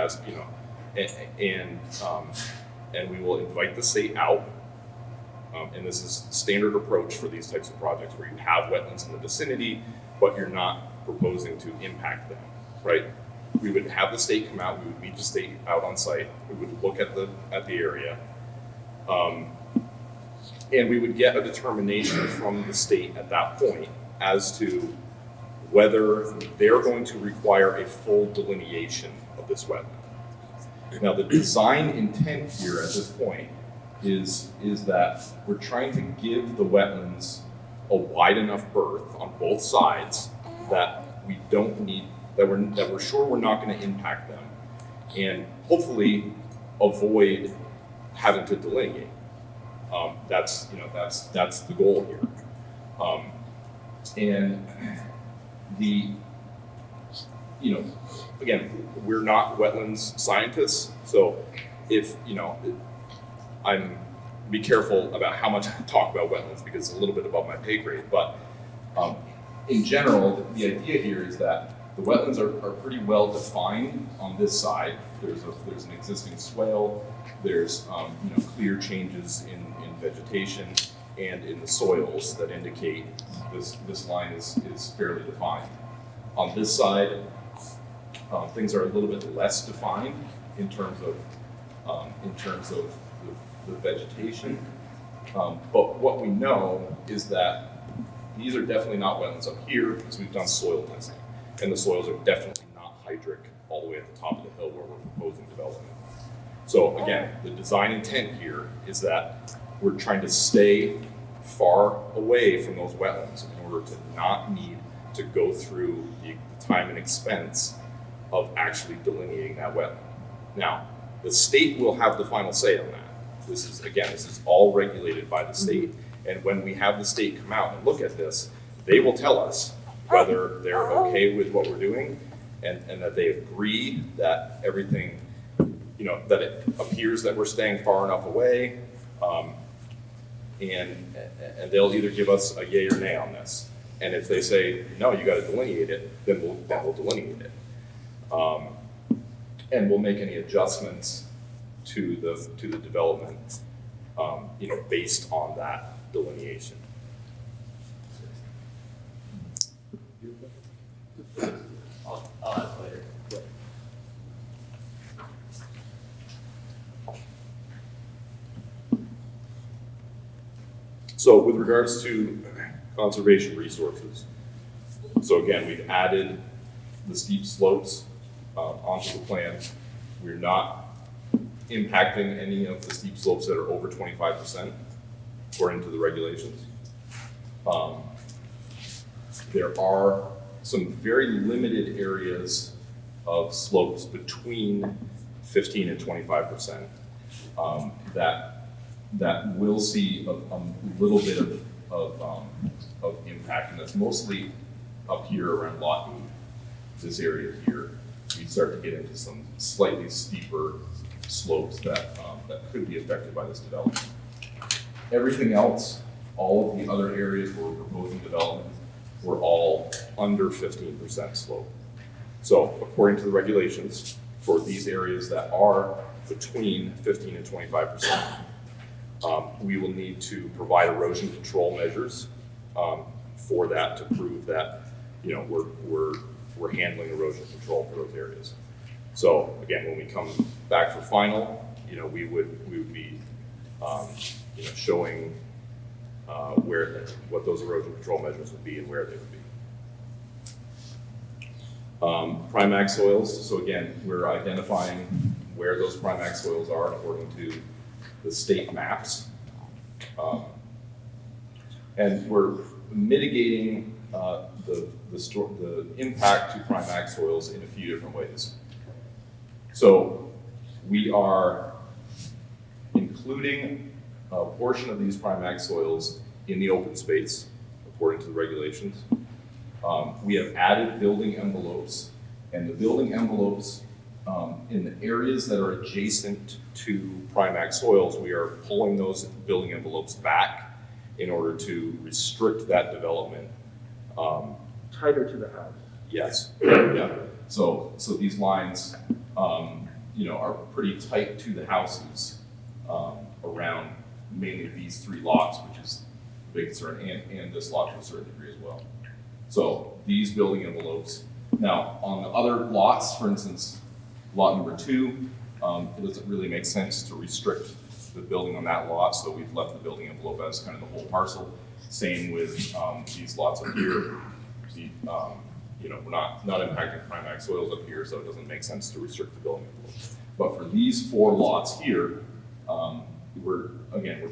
and we will invite the state out. And this is standard approach for these types of projects where you have wetlands in the vicinity, but you're not proposing to impact them, right? We would have the state come out, we would meet the state out on site, we would look at the area, and we would get a determination from the state at that point as to whether they're going to require a full delineation of this wetland. Now, the design intent here at this point is that we're trying to give the wetlands a wide enough berth on both sides that we don't need, that we're sure we're not going to impact them, and hopefully avoid having to delineate. That's the goal here. And again, we're not wetlands scientists, so I'm be careful about how much I talk about wetlands because it's a little bit above my pay grade, but In general, the idea here is that the wetlands are pretty well defined on this side. There's an existing swale, there's clear changes in vegetation and in the soils that indicate this line is fairly defined. On this side, things are a little bit less defined in terms of the vegetation. But what we know is that these are definitely not wetlands up here because we've done soil testing. And the soils are definitely not hydric all the way at the top of the hill where we're proposing development. So again, the design intent here is that we're trying to stay far away from those wetlands in order to not need to go through the time and expense of actually delineating that wetland. Now, the state will have the final say on that. This is all regulated by the state. And when we have the state come out and look at this, they will tell us whether they're okay with what we're doing and that they agree that everything, that it appears that we're staying far enough away. And they'll either give us a yay or nay on this. And if they say, no, you gotta delineate it, then we'll delineate it. And we'll make any adjustments to the development, based on that delineation. I'll ask later. So with regards to conservation resources, so again, we've added the steep slopes onto the plan. We're not impacting any of the steep slopes that are over 25% according to the regulations. There are some very limited areas of slopes between 15 and 25% that will see a little bit of impact, and that's mostly up here around Lot 8, this area here. We start to get into some slightly steeper slopes that could be affected by this development. Everything else, all of the other areas where we're proposing development, were all under 15% slope. So according to the regulations, for these areas that are between 15 and 25%, we will need to provide erosion control measures for that to prove that we're handling erosion control for those areas. So again, when we come back for final, we would be showing what those erosion control measures would be and where they would be. Primax soils. So again, we're identifying where those primax soils are according to the state maps, and we're mitigating the impact to primax soils in a few different ways. So we are including a portion of these primax soils in the open space, according to the regulations. We have added building envelopes, and the building envelopes in the areas that are adjacent to primax soils, we are pulling those building envelopes back in order to restrict that development. Tighter to the house. Yes, yeah. So these lines, are pretty tight to the houses around mainly these 3 lots, which is a big concern, and this lot to a certain degree as well. So these building envelopes. Now, on the other lots, for instance, lot number 2, it doesn't really make sense to restrict the building on that lot, so we've left the building envelope as kind of the whole parcel. Same with these lots up here. We're not impacting primax soils up here, so it doesn't make sense to restrict the building envelope. But for these 4 lots here, we're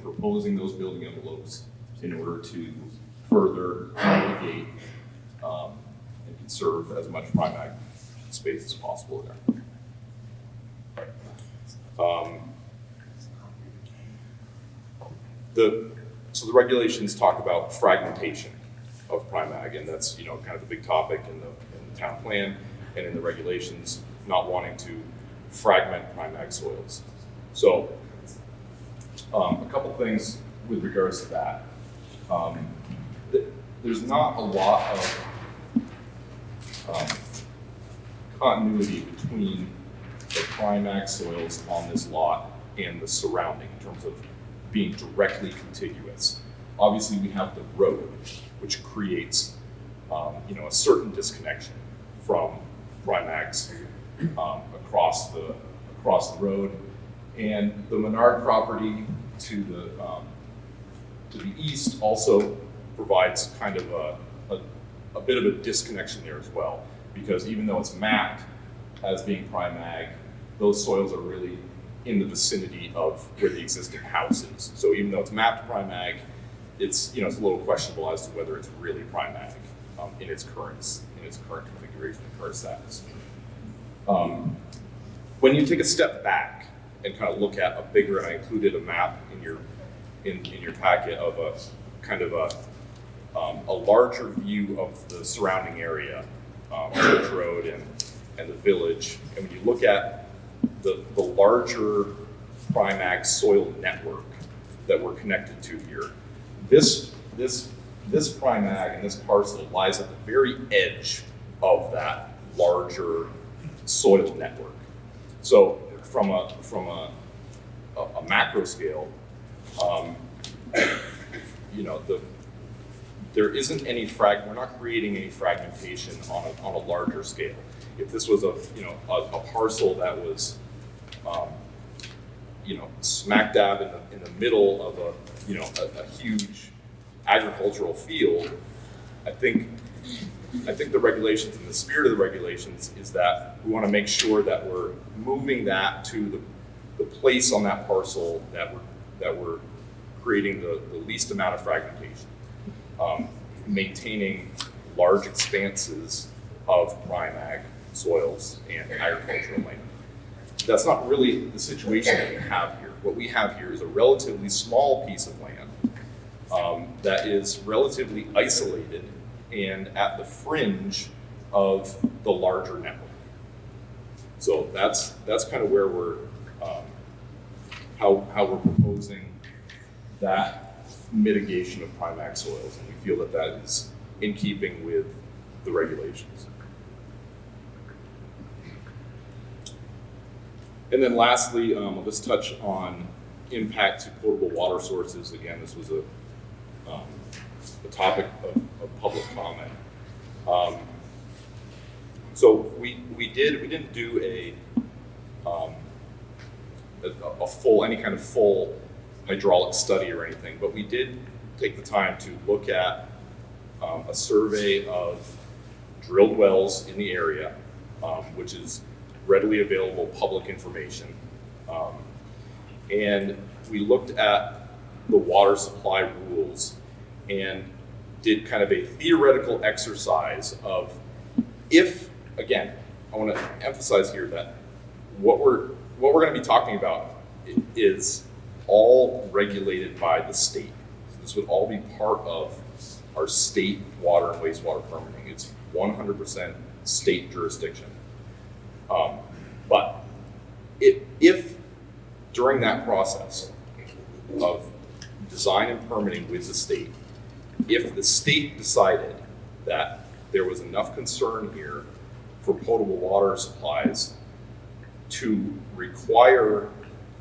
proposing those building envelopes in order to further mitigate and conserve as much primax space as possible there. So the regulations talk about fragmentation of primag, and that's kind of the big topic in the town plan and in the regulations, not wanting to fragment primag soils. So a couple things with regards to that. There's not a lot of continuity between the Primax soils on this lot and the surrounding in terms of being directly contiguous. Obviously, we have the road, which creates a certain disconnection from Primax across the road, and the Menard property to the east also provides kind of a bit of a disconnection there as well, because even though it's mapped as being Primag, those soils are really in the vicinity of where the existing house is. So even though it's mapped Primag, it's a little questionable as to whether it's really Primag in its current configuration and current status. When you take a step back and kind of look at a bigger, and I included a map in your packet of a kind of a larger view of the surrounding area, Church Road and the village, and when you look at the larger Primax soil network that we're connected to here, this Primag and this parcel lies at the very edge of that larger soil network. So from a macro scale, there isn't any we're not creating any fragmentation on a larger scale. If this was a parcel that was smack dab in the middle of a huge agricultural field, I think the regulations and the spirit of the regulations is that we want to make sure that we're moving that to the place on that parcel that we're creating the least amount of fragmentation, maintaining large expanses of Primag soils and agricultural land. That's not really the situation that we have here. What we have here is a relatively small piece of land that is relatively isolated and at the fringe of the larger network. So that's kind of where we're how we're proposing that mitigation of Primax soils, and we feel that is in keeping with the regulations. And then lastly, I'll just touch on impact to potable water sources. Again, this was a topic of public comment. So we didn't do a any kind of full hydraulic study or anything, but we did take the time to look at a survey of drilled wells in the area, which is readily available public information. And we looked at the water supply rules and did kind of a theoretical exercise of if, again, I want to emphasize here that what we're going to be talking about is all regulated by the state. So this would all be part of our state water and wastewater permitting. It's 100% state jurisdiction. But if during that process of design and permitting with the state, if the state decided that there was enough concern here for potable water supplies to require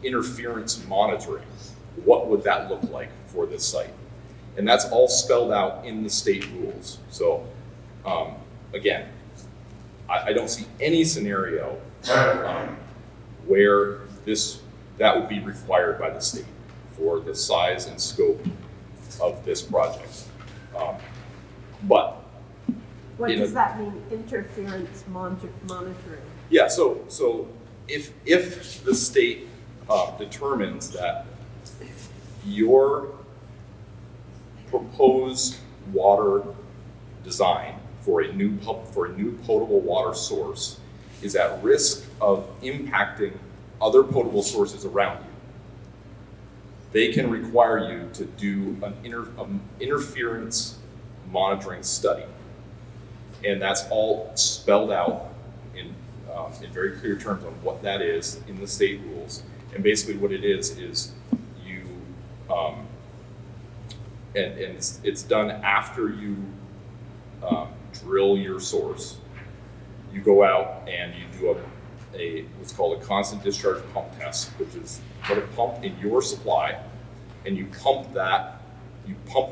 interference monitoring, what would that look like for this site? And that's all spelled out in the state rules. So again, I don't see any scenario where that would be required by the state for the size and scope of this project. But what does that mean, interference monitoring? Yeah, so if the state determines that your proposed water design for a new potable water source is at risk of impacting other potable sources around you, they can require you to do an interference monitoring study. And that's all spelled out in very clear terms on what that is in the state rules. And basically what it is you, and it's done after you drill your source. you go out and you do a what's called a constant discharge pump test, which is put a pump in your supply, and you pump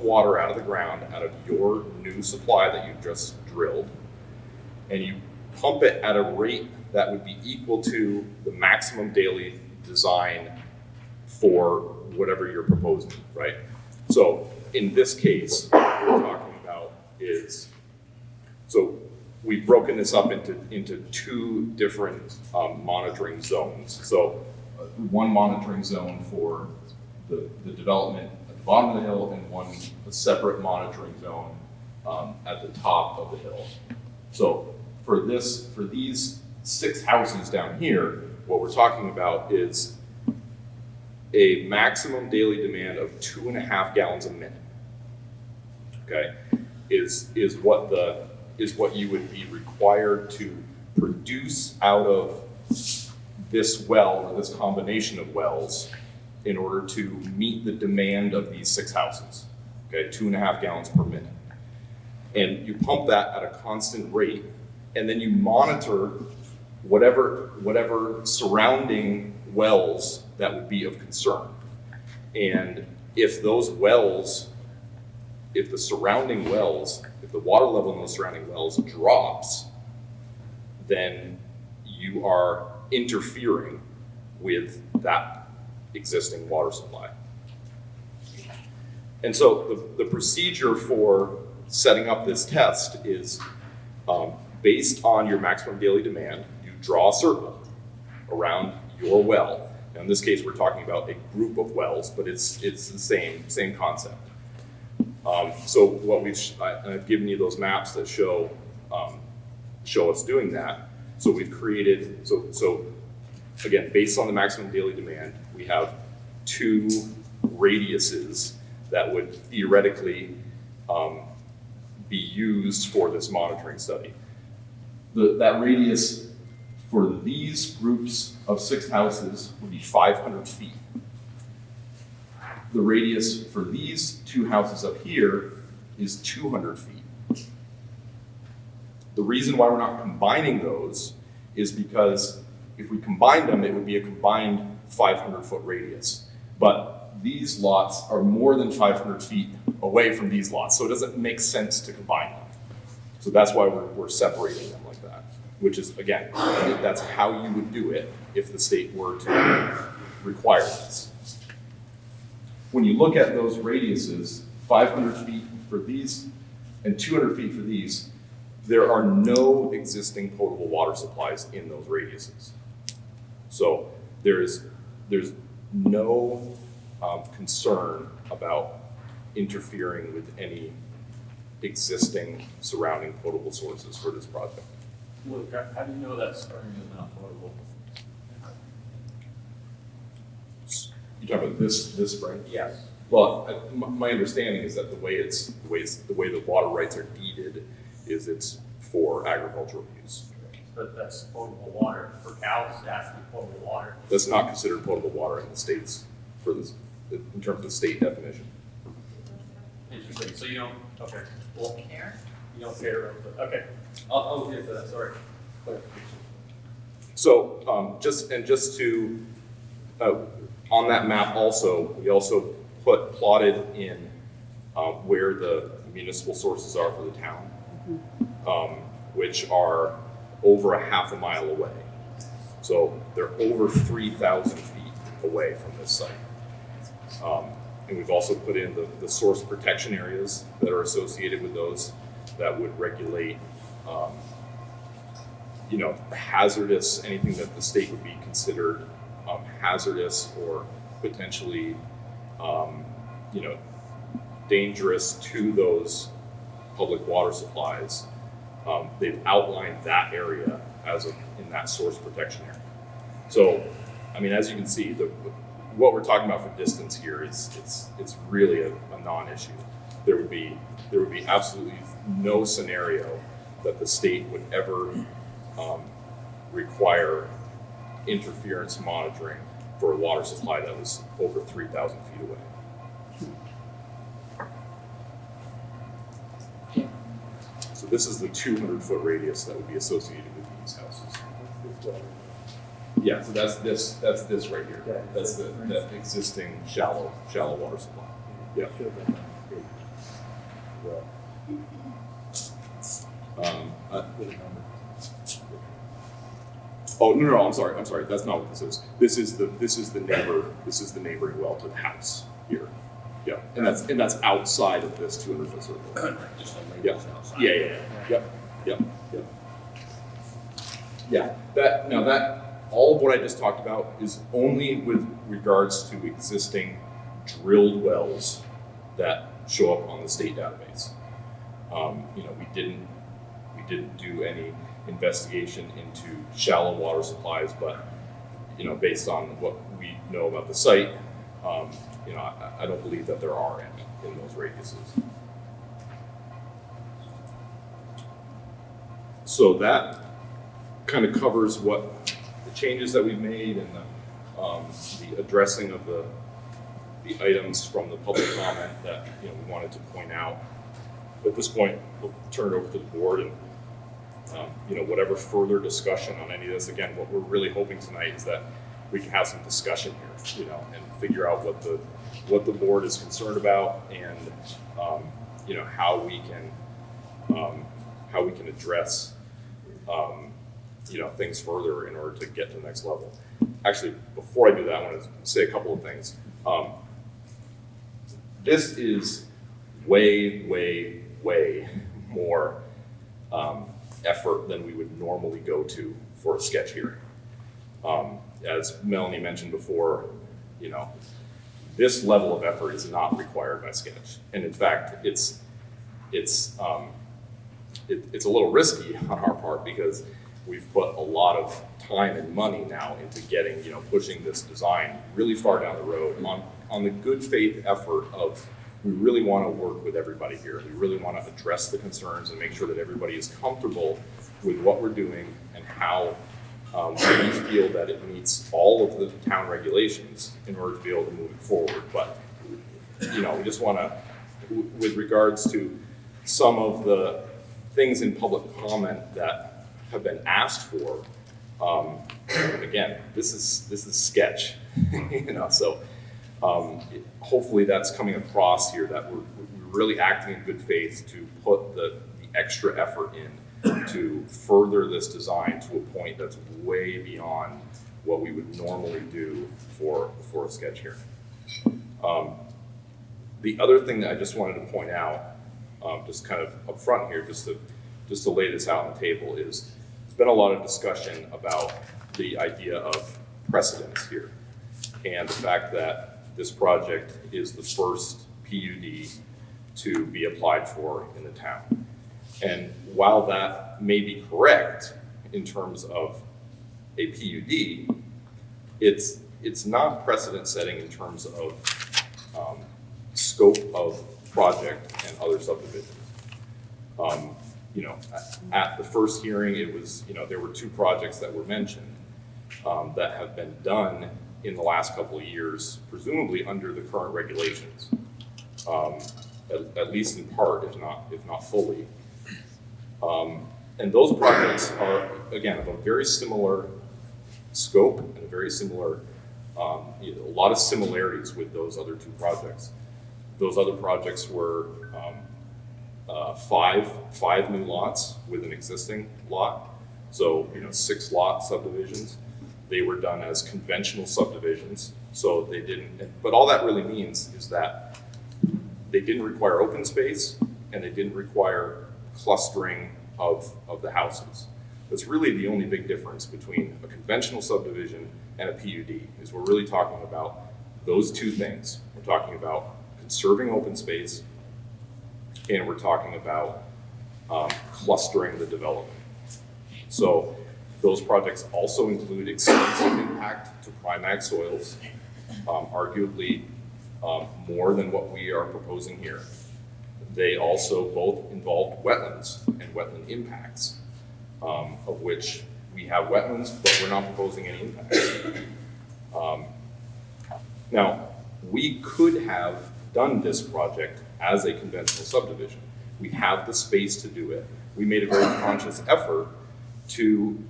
water out of the ground, out of your new supply that you've just drilled, and you pump it at a rate that would be equal to the maximum daily design for whatever you're proposing, right? So in this case, what we're talking about is, so we've broken this up into two different monitoring zones. So one monitoring zone for the development at the bottom of the hill, and a separate monitoring zone at the top of the hill. So for these 6 houses down here, what we're talking about is a maximum daily demand of 2.5 gallons a minute. Okay, is what you would be required to produce out of this well, or this combination of wells, in order to meet the demand of these 6 houses. Okay, 2.5 gallons per minute. And you pump that at a constant rate, and then you monitor whatever surrounding wells that would be of concern. And if those wells, if the surrounding wells, if the water level in those surrounding wells drops, then you are interfering with that existing water supply. And so the procedure for setting up this test is based on your maximum daily demand. You draw a circle around your well. Now in this case, we're talking about a group of wells, but it's the same concept. So what I've given you those maps that show us doing that. So we've created, so again, based on the maximum daily demand, we have 2 radiuses that would theoretically be used for this monitoring study. That radius for these groups of 6 houses would be 500 feet. The radius for these 2 houses up here is 200 feet. The reason why we're not combining those is because if we combined them, it would be a combined 500-foot radius. But these lots are more than 500 feet away from these lots, so it doesn't make sense to combine them. So that's why we're separating them like that, which is, again, that's how you would do it if the state were to require this. When you look at those radiuses, 500 feet for these and 200 feet for these, there are no existing potable water supplies in those radiuses. So there's no concern about interfering with any existing surrounding potable sources for this project. Luke, how do you know that spring is not potable? You talking about this spring? Yes. Well, my understanding is that the way the water rights are deeded is it's for agricultural use. But that's potable water. For cows, it has to be potable water. That's not considered potable water in the states in terms of the state definition. Interesting. So you don't, okay. Well, care? You don't care, but okay. I'll get to that, sorry. So just to, on that map also, we also plotted in where the municipal sources are for the town, which are over a half a mile away. So they're over 3,000 feet away from this site. And we've also put in the source protection areas that are associated with those that would regulate, hazardous, anything that the state would be considered hazardous or potentially, dangerous to those public water supplies. They've outlined that area in that source protection area. So, I mean, as you can see, what we're talking about for distance here is it's really a non-issue. There would be absolutely no scenario that the state would ever require interference monitoring for a water supply that was over 3,000 feet away. So this is the 200-foot radius that would be associated with these houses. Yeah, so that's this right here. That's the existing shallow water supply. Yeah. Oh, no, I'm sorry, that's not what this is. This is the neighboring well to the house here. Yeah, and that's outside of this 200-foot circle. Just on Yeah. labels outside. Yeah. Yeah, that all of what I just talked about is only with regards to existing drilled wells that show up on the state database. We didn't do any investigation into shallow water supplies, but based on what we know about the site, I don't believe that there are any in those radiuses. So that kind of covers what the changes that we've made and the addressing of the items from the public comment that we wanted to point out. At this point, we'll turn it over to the board and whatever further discussion on any of this. Again, what we're really hoping tonight is that we can have some discussion here, and figure out what the board is concerned about, and how we can address things further in order to get to the next level. Actually, before I do that, I want to say a couple of things. This is way more effort than we would normally go to for a sketch hearing. As Melanie mentioned before, this level of effort is not required by sketch, and in fact, it's a little risky on our part because we've put a lot of time and money now into getting, pushing this design really far down the road on the good faith effort of, we really want to work with everybody here. We really want to address the concerns and make sure that everybody is comfortable with what we're doing and how we feel that it meets all of the town regulations in order to be able to move it forward. But, we just want to, with regards to some of the things in public comment that have been asked for, again, this is sketch, so hopefully that's coming across here, that we're really acting in good faith to put the extra effort in to further this design to a point that's way beyond what we would normally do for a sketch here. The other thing that I just wanted to point out, just kind of up front here, just to lay this out on the table, is there's been a lot of discussion about the idea of precedence here, and the fact that this project is the first PUD to be applied for in the town. And while that may be correct in terms of a PUD, it's not precedent setting in terms of scope of project and other subdivisions. At the first hearing, it was, there were 2 projects that were mentioned that have been done in the last couple of years, presumably under the current regulations, at least in part, if not fully. And those projects are, again, of a very similar scope and a very similar, a lot of similarities with those other 2 projects. Those other projects were 5 new lots with an existing lot, so 6 lot subdivisions. They were done as conventional subdivisions, so they didn't, but all that really means is that they didn't require open space and they didn't require clustering of the houses. That's really the only big difference between a conventional subdivision and a PUD, is we're really talking about those 2 things. We're talking about conserving open space, and we're talking about clustering the development. So those projects also include extensive impact to primary soils, arguably more than what we are proposing here. They also both involve wetlands and wetland impacts, of which we have wetlands, but we're not proposing any impacts. Now, we could have done this project as a conventional subdivision. We have the space to do it. We made a very conscious effort to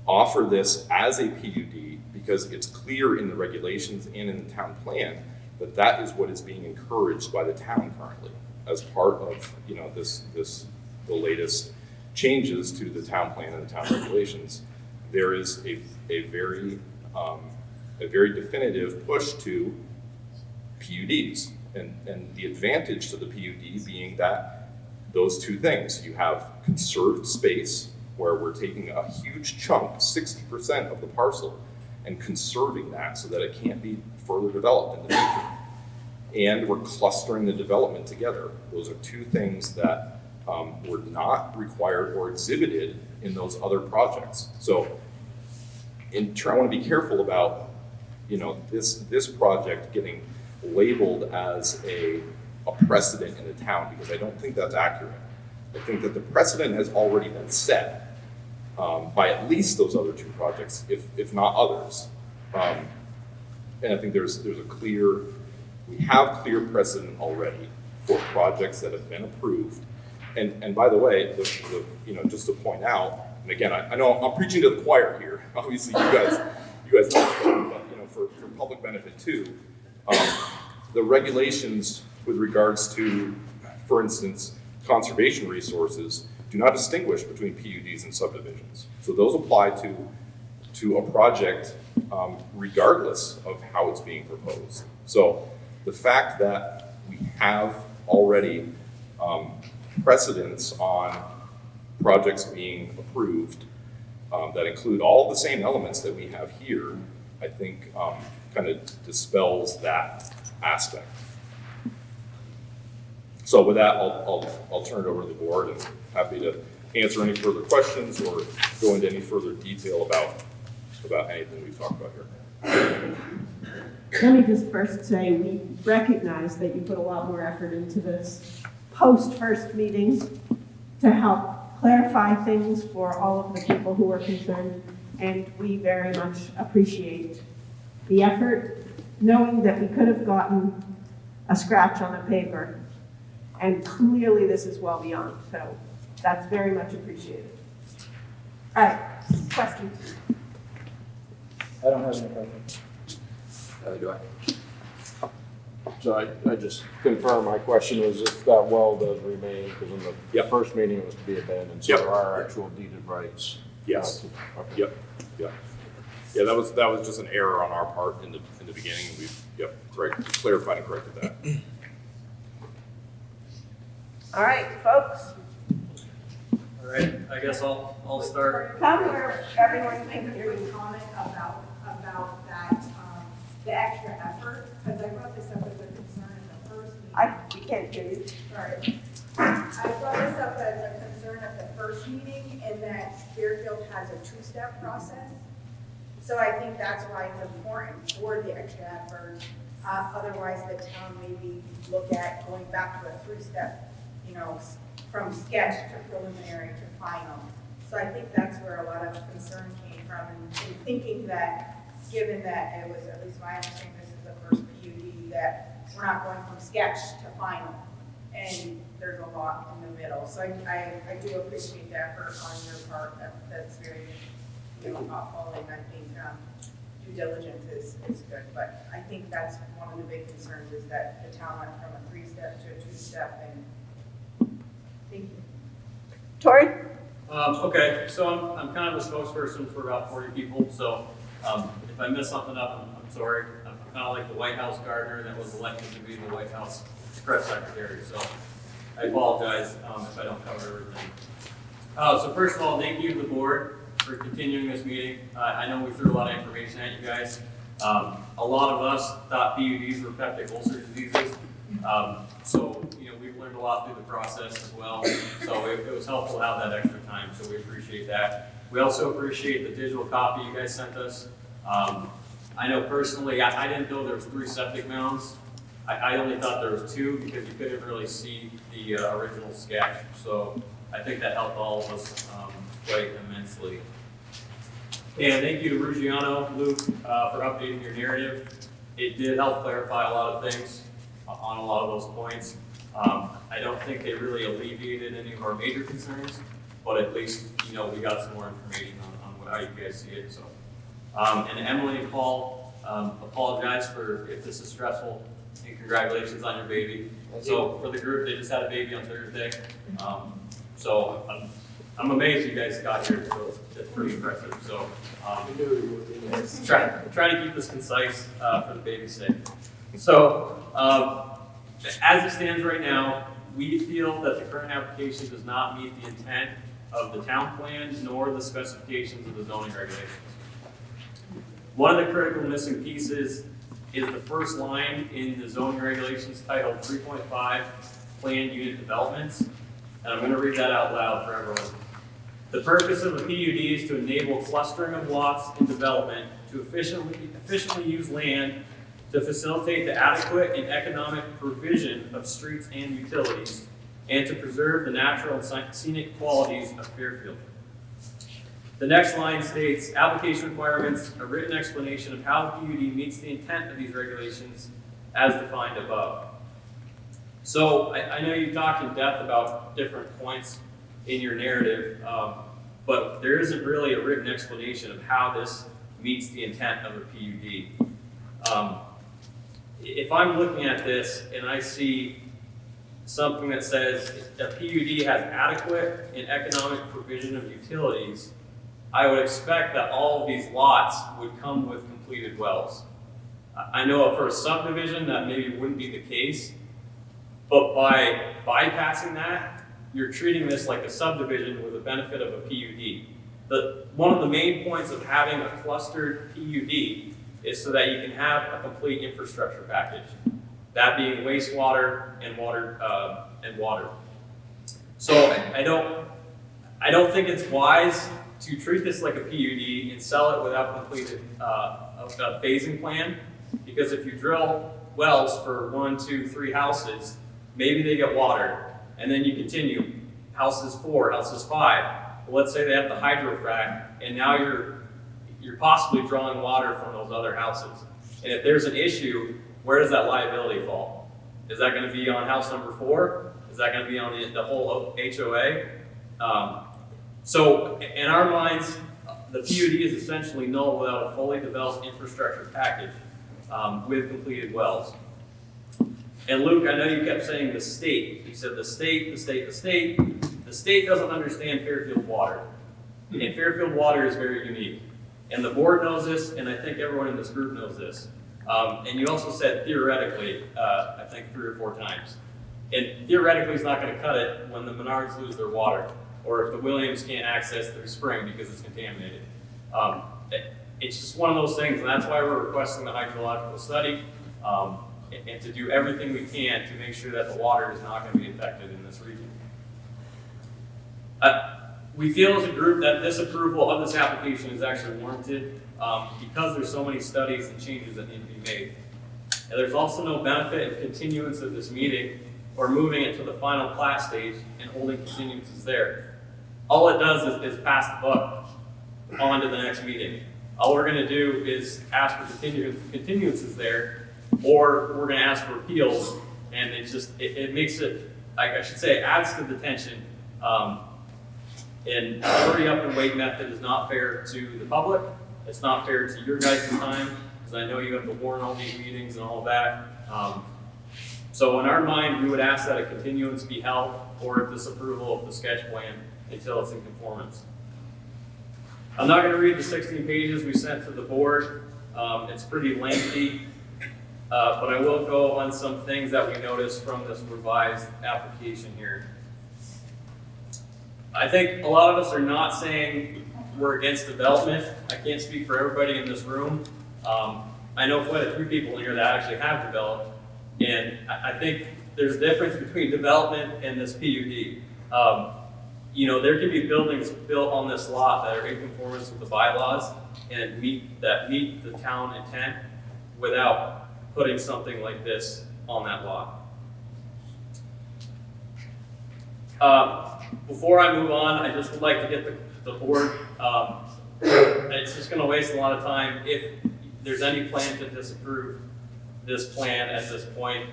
offer this as a PUD because it's clear in the regulations and in the town plan that that is what is being encouraged by the town currently as part of, you know, the latest changes to the town plan and the town regulations. There is a very definitive push to PUDs, and the advantage to the PUD being that those two things. You have conserved space, where we're taking a huge chunk, 60% of the parcel, and conserving that so that it can't be further developed in the future. And we're clustering the development together. Those are two things that were not required or exhibited in those other projects. So I want to be careful about, you know, this project getting labeled as a precedent in the town, because I don't think that's accurate. I think that the precedent has already been set by at least those other two projects, if not others. And I think we have clear precedent already for projects that have been approved. And by the way, you know, just to point out, and again, I know I'm preaching to the choir here. Obviously, you guys know, but you know, for public benefit too, the regulations with regards to, for instance, conservation resources do not distinguish between PUDs and subdivisions. So those apply to a project regardless of how it's being proposed. So the fact that we have already precedents on projects being approved that include all the same elements that we have here, I think kind of dispels that aspect. So with that, I'll turn it over to the board, and happy to answer any further questions or go into any further detail about anything we've talked about here. Let me just first say we recognize that you put a lot more effort into this post-first meeting to help clarify things for all of the people who are concerned, and we very much appreciate the effort, knowing that we could have gotten a scratch on a paper, and clearly this is well beyond, so that's very much appreciated. All right, questions? I don't have any questions. Do I? So I just confirm, my question was if that well does remain, because in the first meeting it was to be abandoned, so there are actual deeded rights. Yes. Okay. Yep. Yeah, that was just an error on our part in the beginning. We've clarified and corrected that. All right, folks. All right, I guess I'll start. Come where everyone can hear Quick you. comment about that, the extra effort, because I brought this up as a concern in the first meeting. We can't hear you. Sorry. I brought this up as a concern at the first meeting, in that Fairfield has a two-step process. So I think that's why it's important for the extra effort. Otherwise, the town maybe look at going back to a three-step, you know, from sketch to preliminary to final. So I think that's where a lot of concern came from, and thinking that, given that it was, at least my understanding, this is the first PUD, that we're not going from sketch to final, and there's a lot in the middle. So I do appreciate the effort on your part. That's very, you know, thoughtful, and I think due diligence is good. But I think that's one of the big concerns, is that the town went from a three-step to a two-step, and thank you. Tori? Okay, so I'm kind of a spokesperson for about 40 people, so if I miss something up, I'm sorry. I'm kind of like the White House gardener that was elected to be the White House press secretary, so I apologize if I don't cover everything. So first of all, thank you to the board for continuing this meeting. I know we threw a lot of information at you guys. A lot of us thought PUDs were peptic ulcer diseases, so you know, we've learned a lot through the process as well, so it was helpful to have that extra time, so we appreciate that. We also appreciate the digital copy you guys sent us. I know personally, I didn't know there was 3 septic mounds. I only thought there was 2 because you couldn't really see the original sketch, so I think that helped all of us quite immensely. And thank you to Ruggiano, Luke, for updating your narrative. It did help clarify a lot of things on a lot of those points. I don't think they really alleviated any of our major concerns, but at least we got some more information on how you guys see it, so. And Emily and Paul, apologize for if this is stressful, and congratulations on your baby. So for the group, they just had a baby on Thursday. So I'm amazed you guys got here, so it's pretty impressive, so. Trying to keep this concise, for the baby's sake. So, as it stands right now, we feel that the current application does not meet the intent of the town plan nor the specifications of the zoning regulations. One of the critical missing pieces is the first line in the zoning regulations titled 3.5 Planned Unit Developments. And I'm going to read that out loud for everyone. The purpose of a PUD is to enable clustering of lots in development to efficiently use land to facilitate the adequate and economic provision of streets and utilities, and to preserve the natural and scenic qualities of Fairfield. The next line states, application requirements, a written explanation of how the PUD meets the intent of these regulations as defined above. So I know you talked in depth about different points in your narrative, but there isn't really a written explanation of how this meets the intent of a PUD. If I'm looking at this and I see something that says a PUD has adequate and economic provision of utilities, I would expect that all of these lots would come with completed wells. I know for a subdivision that maybe wouldn't be the case, but by bypassing that, you're treating this like a subdivision with the benefit of a PUD. One of the main points of having a clustered PUD is so that you can have a complete infrastructure package, that being wastewater and water. So I don't think it's wise to treat this like a PUD and sell it without completed a phasing plan, because if you drill wells for 1, 2, 3 houses, maybe they get water, and then you continue, houses 4, houses 5. Well, let's say they have the hydrofrac, and now you're possibly drawing water from those other houses. And if there's an issue, where does that liability fall? Is that going to be on house number 4? Is that going to be on the whole HOA? So in our minds, the PUD is essentially null without a fully developed infrastructure package with completed wells. And Luke, I know you kept saying the state. You said the state, the state, the state. The state doesn't understand Fairfield water. And Fairfield water is very unique. And the board knows this, and I think everyone in this group knows this. And you also said theoretically, I think 3 or 4 times. And theoretically is not going to cut it when the Menards lose their water, or if the Williams can't access their spring because it's contaminated. It's just one of those things, and that's why we're requesting the hydrological study, and to do everything we can to make sure that the water is not going to be affected in this region. We feel as a group that this approval of this application is actually warranted because there's so many studies and changes that need to be made. And there's also no benefit in continuance of this meeting or moving it to the final plat stage and holding continuances there. All it does is pass the buck on to the next meeting. All we're going to do is ask for continuances there, or we're going to ask for appeals, and it makes it, I should say, it adds to the tension. And the hurry up and wait method is not fair to the public. It's not fair to your guys' time, because I know you have to warn all these meetings and all of that. So in our mind, we would ask that a continuance be held, or disapproval of the sketch plan until it's in conformance. I'm not going to read the 16 pages we sent to the board. It's pretty lengthy, but I will go on some things that we noticed from this revised application here. I think a lot of us are not saying we're against development. I can't speak for everybody in this room. I know quite a few people in here that actually have developed, and I think there's a difference between development and this PUD. There can be buildings built on this lot that are in conformance with the bylaws and meet the town intent without putting something like this on that lot. Before I move on, I just would like to get the board, it's just going to waste a lot of time if there's any plan to disapprove this plan at this point.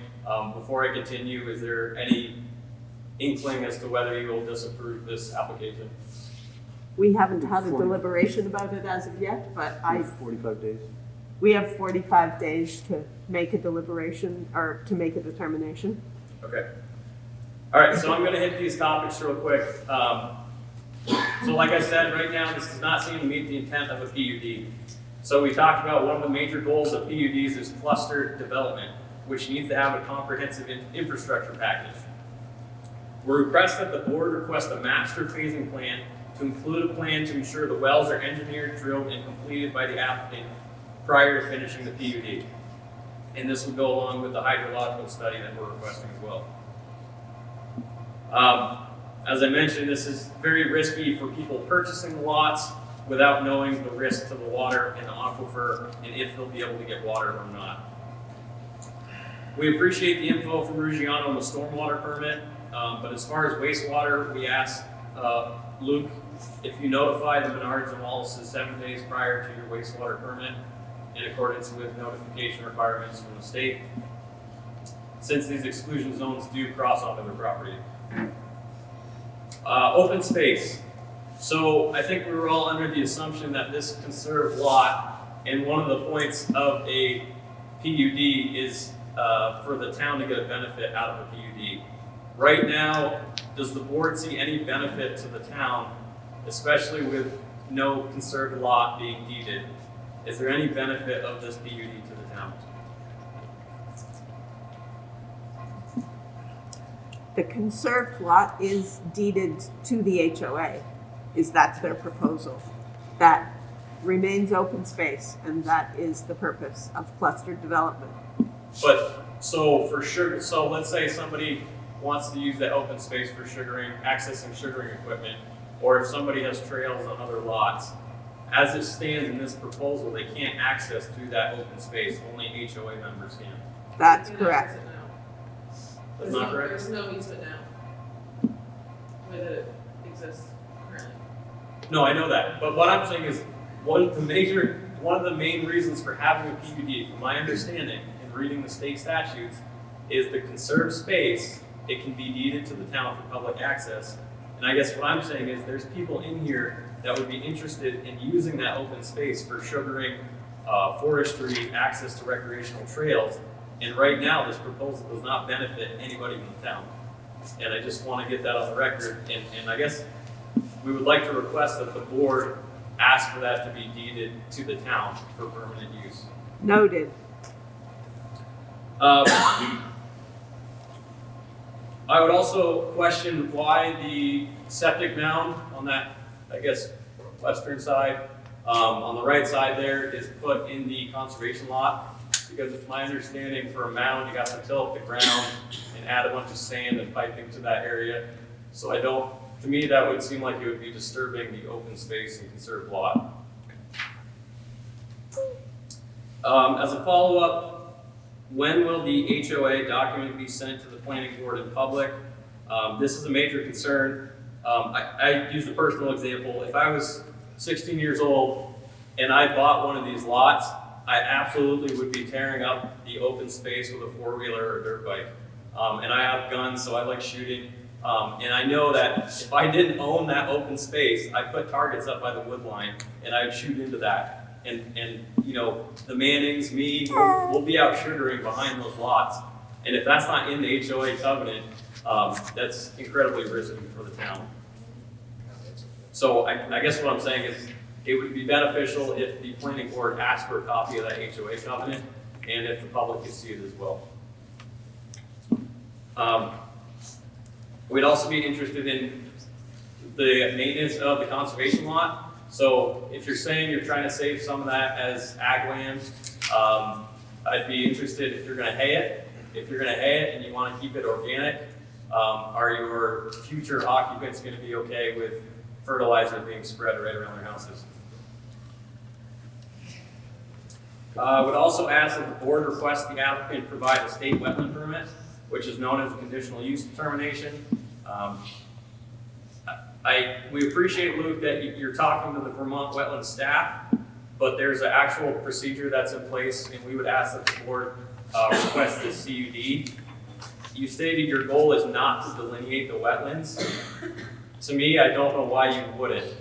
Before I continue, is there any inkling as to whether you will disapprove this application? We haven't had a deliberation about it as of yet, but 45 days. we have 45 days to make a deliberation or to make a determination. Okay. All right, so I'm gonna hit these topics real quick. So like I said, right now, this does not seem to meet the intent of a PUD. So we talked about one of the major goals of PUDs is cluster development, which needs to have a comprehensive infrastructure package. We request that the board request a master phasing plan to include a plan to ensure the wells are engineered, drilled, and completed by the applicant prior to finishing the PUD. And this will go along with the hydrological study that we're requesting as well. As I mentioned, this is very risky for people purchasing the lots without knowing the risk to the water and the aquifer and if they'll be able to get water or not. We appreciate the info from Ruggiano on the stormwater permit, but as far as wastewater, we asked Luke if you notify the Menards and Wallace's 7 days prior to your wastewater permit in accordance with notification requirements from the state, since these exclusion zones do cross onto their property. Open space. So I think we were all under the assumption that this conserved lot, and one of the points of a PUD is for the town to get a benefit out of a PUD. Right now, does the board see any benefit to the town, especially with no conserved lot being deeded? Is there any benefit of this PUD to the town? The conserved lot is deeded to the HOA, that's their proposal. That remains open space, and that is the purpose of clustered development. But, so for sugar, so let's say somebody wants to use that open space for sugaring, accessing sugaring equipment, or if somebody has trails on other lots, as it stands in this proposal, they can't access through that open space, only HOA members can. That's correct. That's not correct? There's no easement now. The way that it exists currently. No, I know that, but what I'm saying is, one of the main reasons for having a PUD, from my understanding and reading the state statutes, is the conserved space, it can be deeded to the town for public access. And I guess what I'm saying is there's people in here that would be interested in using that open space for sugaring, forestry, access to recreational trails. And right now, this proposal does not benefit anybody in the town. And I just want to get that on the record. And I guess we would like to request that the board ask for that to be deeded to the town for permanent use. Noted. I would also question why the septic mound on that, I guess, western side, on the right side there, is put in the conservation lot. Because it's my understanding for a mound, you got to tilt the ground and add a bunch of sand and piping to that area. So to me, that would seem like it would be disturbing the open space and conserved lot. As a follow-up, when will the HOA document be sent to the planning board in public? This is a major concern. I use a personal example. If I was 16 years old and I bought one of these lots, I absolutely would be tearing up the open space with a four-wheeler or a dirt bike. And I have guns, so I like shooting. And I know that if I didn't own that open space, I'd put targets up by the wood line and I'd shoot into that. And you know, the Mannings, me, we'll be out sugaring behind those lots. And if that's not in the HOA covenant, that's incredibly risky for the town. So I guess what I'm saying is, it would be beneficial if the planning board asked for a copy of that HOA covenant and if the public could see it as well. We'd also be interested in the maintenance of the conservation lot. So if you're saying you're trying to save some of that as ag land, I'd be interested if you're gonna hay it. If you're gonna hay it and you wanna keep it organic, are your future occupants gonna be okay with fertilizer being spread right around their houses? I would also ask that the board request the applicant provide a state wetland permit, which is known as a conditional use determination. We appreciate, Luke, that you're talking to the Vermont wetland staff, but there's an actual procedure that's in place, and we would ask that the board request this CUD. You stated your goal is not to delineate the wetlands. To me, I don't know why you wouldn't.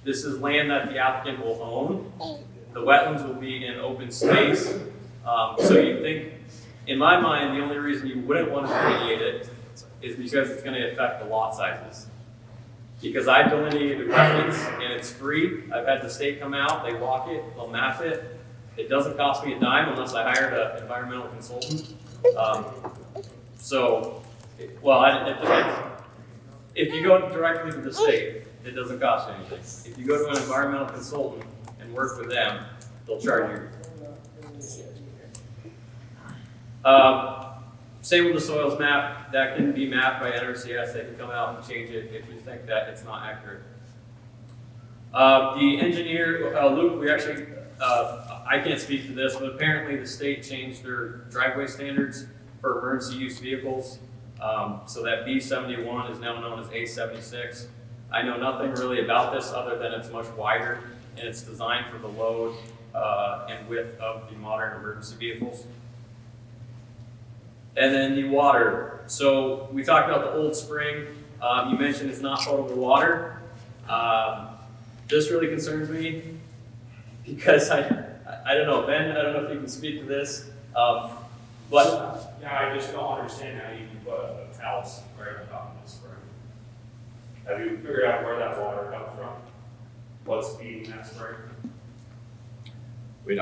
This is land that the applicant will own. The wetlands will be in open space. So you think, in my mind, the only reason you wouldn't want to delineate it is because it's going to affect the lot sizes. Because I delineated wetlands and it's free. I've had the state come out, they walk it, they'll map it. It doesn't cost me a dime unless I hired an environmental consultant. It depends. If you go directly to the state, it doesn't cost you anything. If you go to an environmental consultant and work with them, they'll charge you. Same with the soils map, that can be mapped by NRCS, they can come out and change it if you think that it's not accurate. The engineer, Luke, we actually, I can't speak to this, but apparently the state changed their driveway standards for emergency use vehicles, so that B71 is now known as A76. I know nothing really about this other than it's much wider and it's designed for the load and width of the modern emergency vehicles. And then the water. So we talked about the old spring. You mentioned it's not potable water. This really concerns me because I don't know, Ben, I don't know if you can speak to this, but yeah, I just don't understand how you can put a house right on top of this spring. Have you figured out where that water comes from? What's feeding that spring? I mean,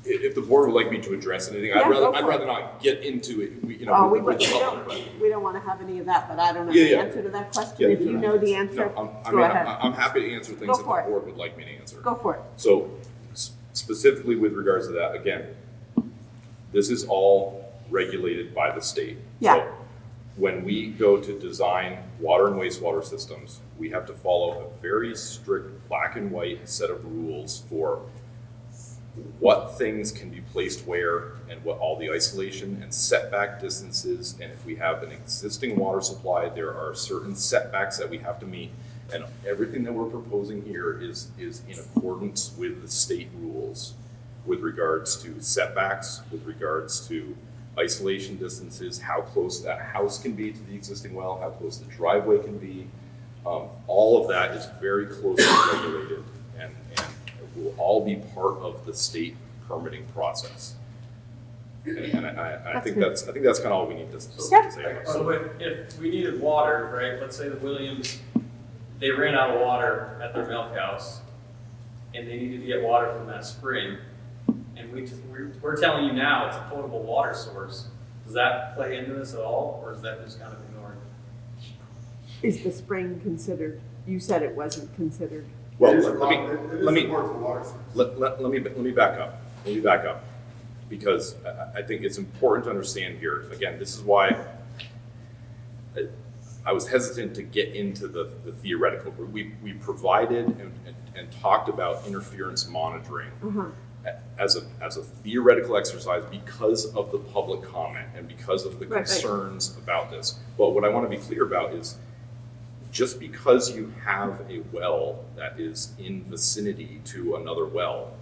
if the board would like me to address anything, I'd rather not get into it. We don't want to have any of that, but I don't know the answer to that question. If you know the answer, go ahead. I'm happy to answer things that the board would like me to answer. Go for it. So specifically with regards to that, again, this is all regulated by the state. Yeah. So when we go to design water and wastewater systems, we have to follow a very strict black and white set of rules for what things can be placed where and what all the isolation and setback distances. And if we have an existing water supply, there are certain setbacks that we have to meet. And everything that we're proposing here is in accordance with the state rules with regards to setbacks, with regards to isolation distances, how close that house can be to the existing well, how close the driveway can be. All of that is very closely regulated and will all be part of the state permitting process. And I think that's kind of all we need to say about it. So if we needed water, right, let's say the Williams, they ran out of water at their milk house and they needed to get water from that spring, and we're telling you now it's a potable water source. Does that play into this at all, or is that just kind of ignored? Is the spring considered? You said it wasn't considered. Well, let me back up. Let me back up, because I think it's important to understand here. Again, this is why I was hesitant to get into the theoretical. We provided and talked about interference monitoring as a theoretical exercise because of the public comment and because of the concerns about this. But what I want to be clear about is, just because you have a well that is in vicinity to another well,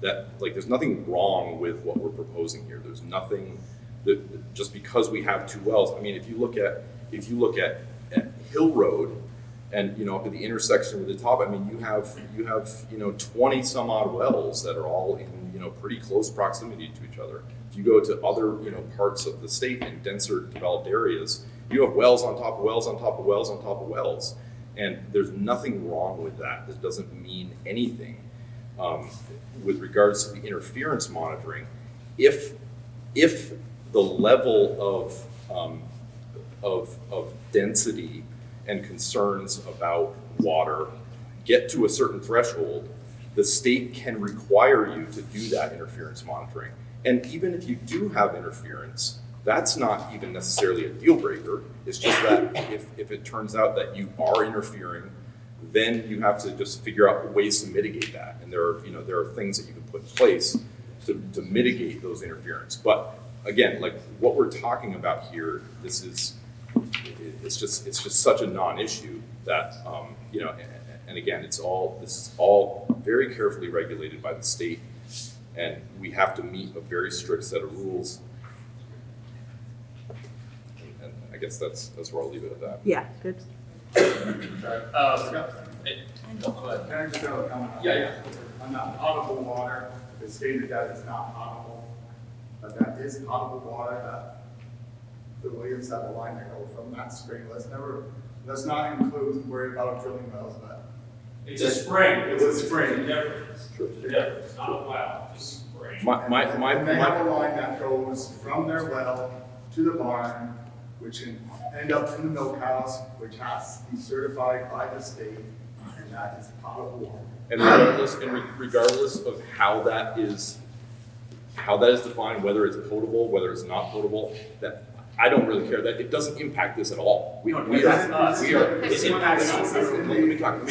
that there's nothing wrong with what we're proposing here. There's nothing that just because we have two wells. I mean, if you look at Hill Road and up at the intersection with the top, I mean, you have 20 some odd wells that are all in pretty close proximity to each other. If you go to other parts of the state in denser developed areas, you have wells on top of wells on top of wells on top of wells, and there's nothing wrong with that. That doesn't mean anything. With regards to the interference monitoring, if the level of density and concerns about water get to a certain threshold, the state can require you to do that interference monitoring. And even if you do have interference, that's not even necessarily a deal breaker. It's just that if it turns out that you are interfering, then you have to just figure out ways to mitigate that. And there are things that you can put in place to mitigate those interference. But again, what we're talking about here, it's just such a non-issue that and again, this is all very carefully regulated by the state, and we have to meet a very strict set of rules. And I guess that's where I'll leave it at that. Yeah, good. Go ahead. Can I just have a comment? Yeah. On the potable water, it's stated that it's not potable, but that is potable water that the Williams have a line that goes from that spring. Let's not include, worry about drilling wells, but. It's a spring. It's a spring. It's a difference, not a well, it's a spring. And they have a line that goes from their well to the barn, which can end up in the milk house, which has to be certified by the state, and that is potable water. And regardless of how that is defined, whether it's potable, whether it's not potable, that I don't really care. That it doesn't impact this at all. We are. It impacts us. Let me talk.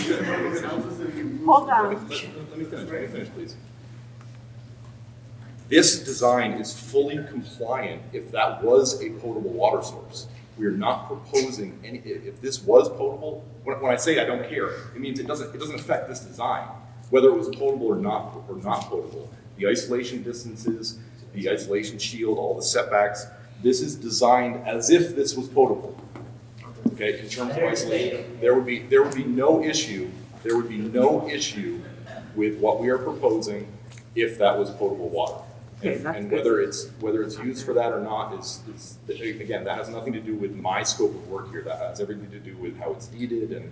Hold on. Let me finish, please. This design is fully compliant if that was a potable water source. We are not proposing any, if this was potable, when I say I don't care, it means it doesn't affect this design, whether it was potable or not potable. The isolation distances, the isolation shield, all the setbacks, this is designed as if this was potable. Okay, in terms of isolation, there would be no issue with what we are proposing if that was potable water. And whether it's used for that or not is again, that has nothing to do with my scope of work here. That has everything to do with how it's needed,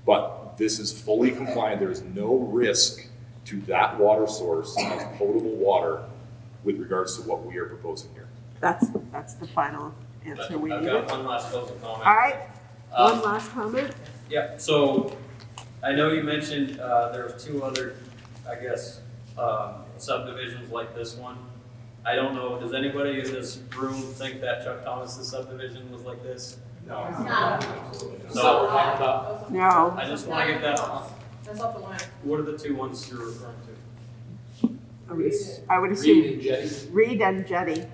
but this is fully compliant. There is no risk to that water source as potable water with regards to what we are proposing here. That's the final answer we I've needed. got one last closing comment. All right, one last comment. Yeah, so I know you mentioned there were two other, I guess, subdivisions like this one. I don't know, does anybody in this room think that Chuck Thomas's subdivision was like this? No. So we're talking about. No. I just want to get that. That's not the one. What are the two ones you're referring to? I would assume. Reed and Jetty, Reed and Jetty,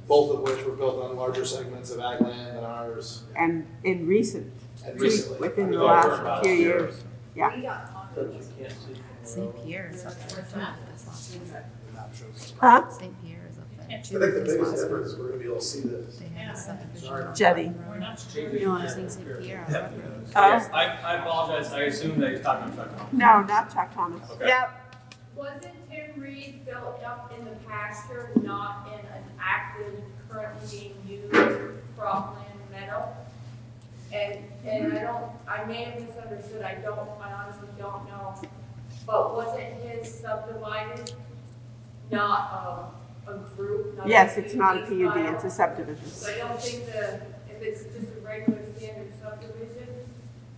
both of which were built on larger segments of ag land than ours. and in recently. Within the Developer last few years. Yeah. St. Pierre is up there. Huh? St. Pierre is up there. I think the biggest difference is we're gonna be able to see this. They have a subdivision. Jetty. No, I'm saying St. Pierre. Yes, I apologize, I assumed that you're talking about Chuck Thomas. No, not Chuck Thomas. Okay. Yep. Wasn't Tim Reed built up in the pasture, not in an active, currently being used cropland meadow? And I may have misunderstood, I honestly don't know. But wasn't his subdivided, not a group? Not Yes, a it's not a PUD, style? it's a subdivision. So I don't think if it's just a regular standard subdivision,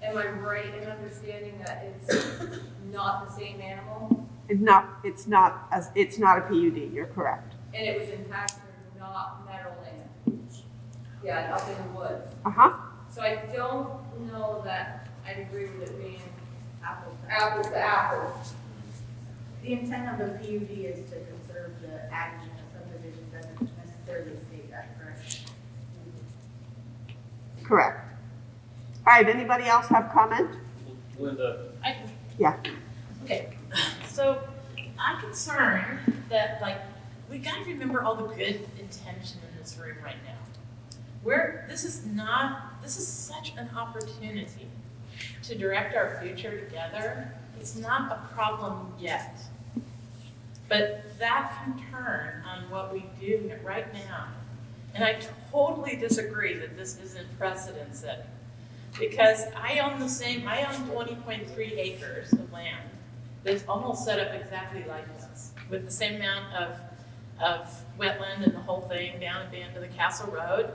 am I right in understanding that it's not the same animal? It's not a PUD, you're correct. And it was in pasture, not meadowland? Yeah, up in the woods. Uh-huh. So I don't know that I'd agree with it being apples to apples. The intent of the PUD is to conserve the ag subdivision, doesn't necessarily state that, correct? Correct. All right, anybody else have comment? Linda. Yeah. Okay, so I'm concerned that, like, we gotta remember all the good intention in this room right now. This is such an opportunity to direct our future together. It's not a problem yet. But that can turn on what we do right now. And I totally disagree that this isn't precedent setting. Because I own 20.3 acres of land that's almost set up exactly like this, with the same amount of wetland and the whole thing down at the end of the Castle Road.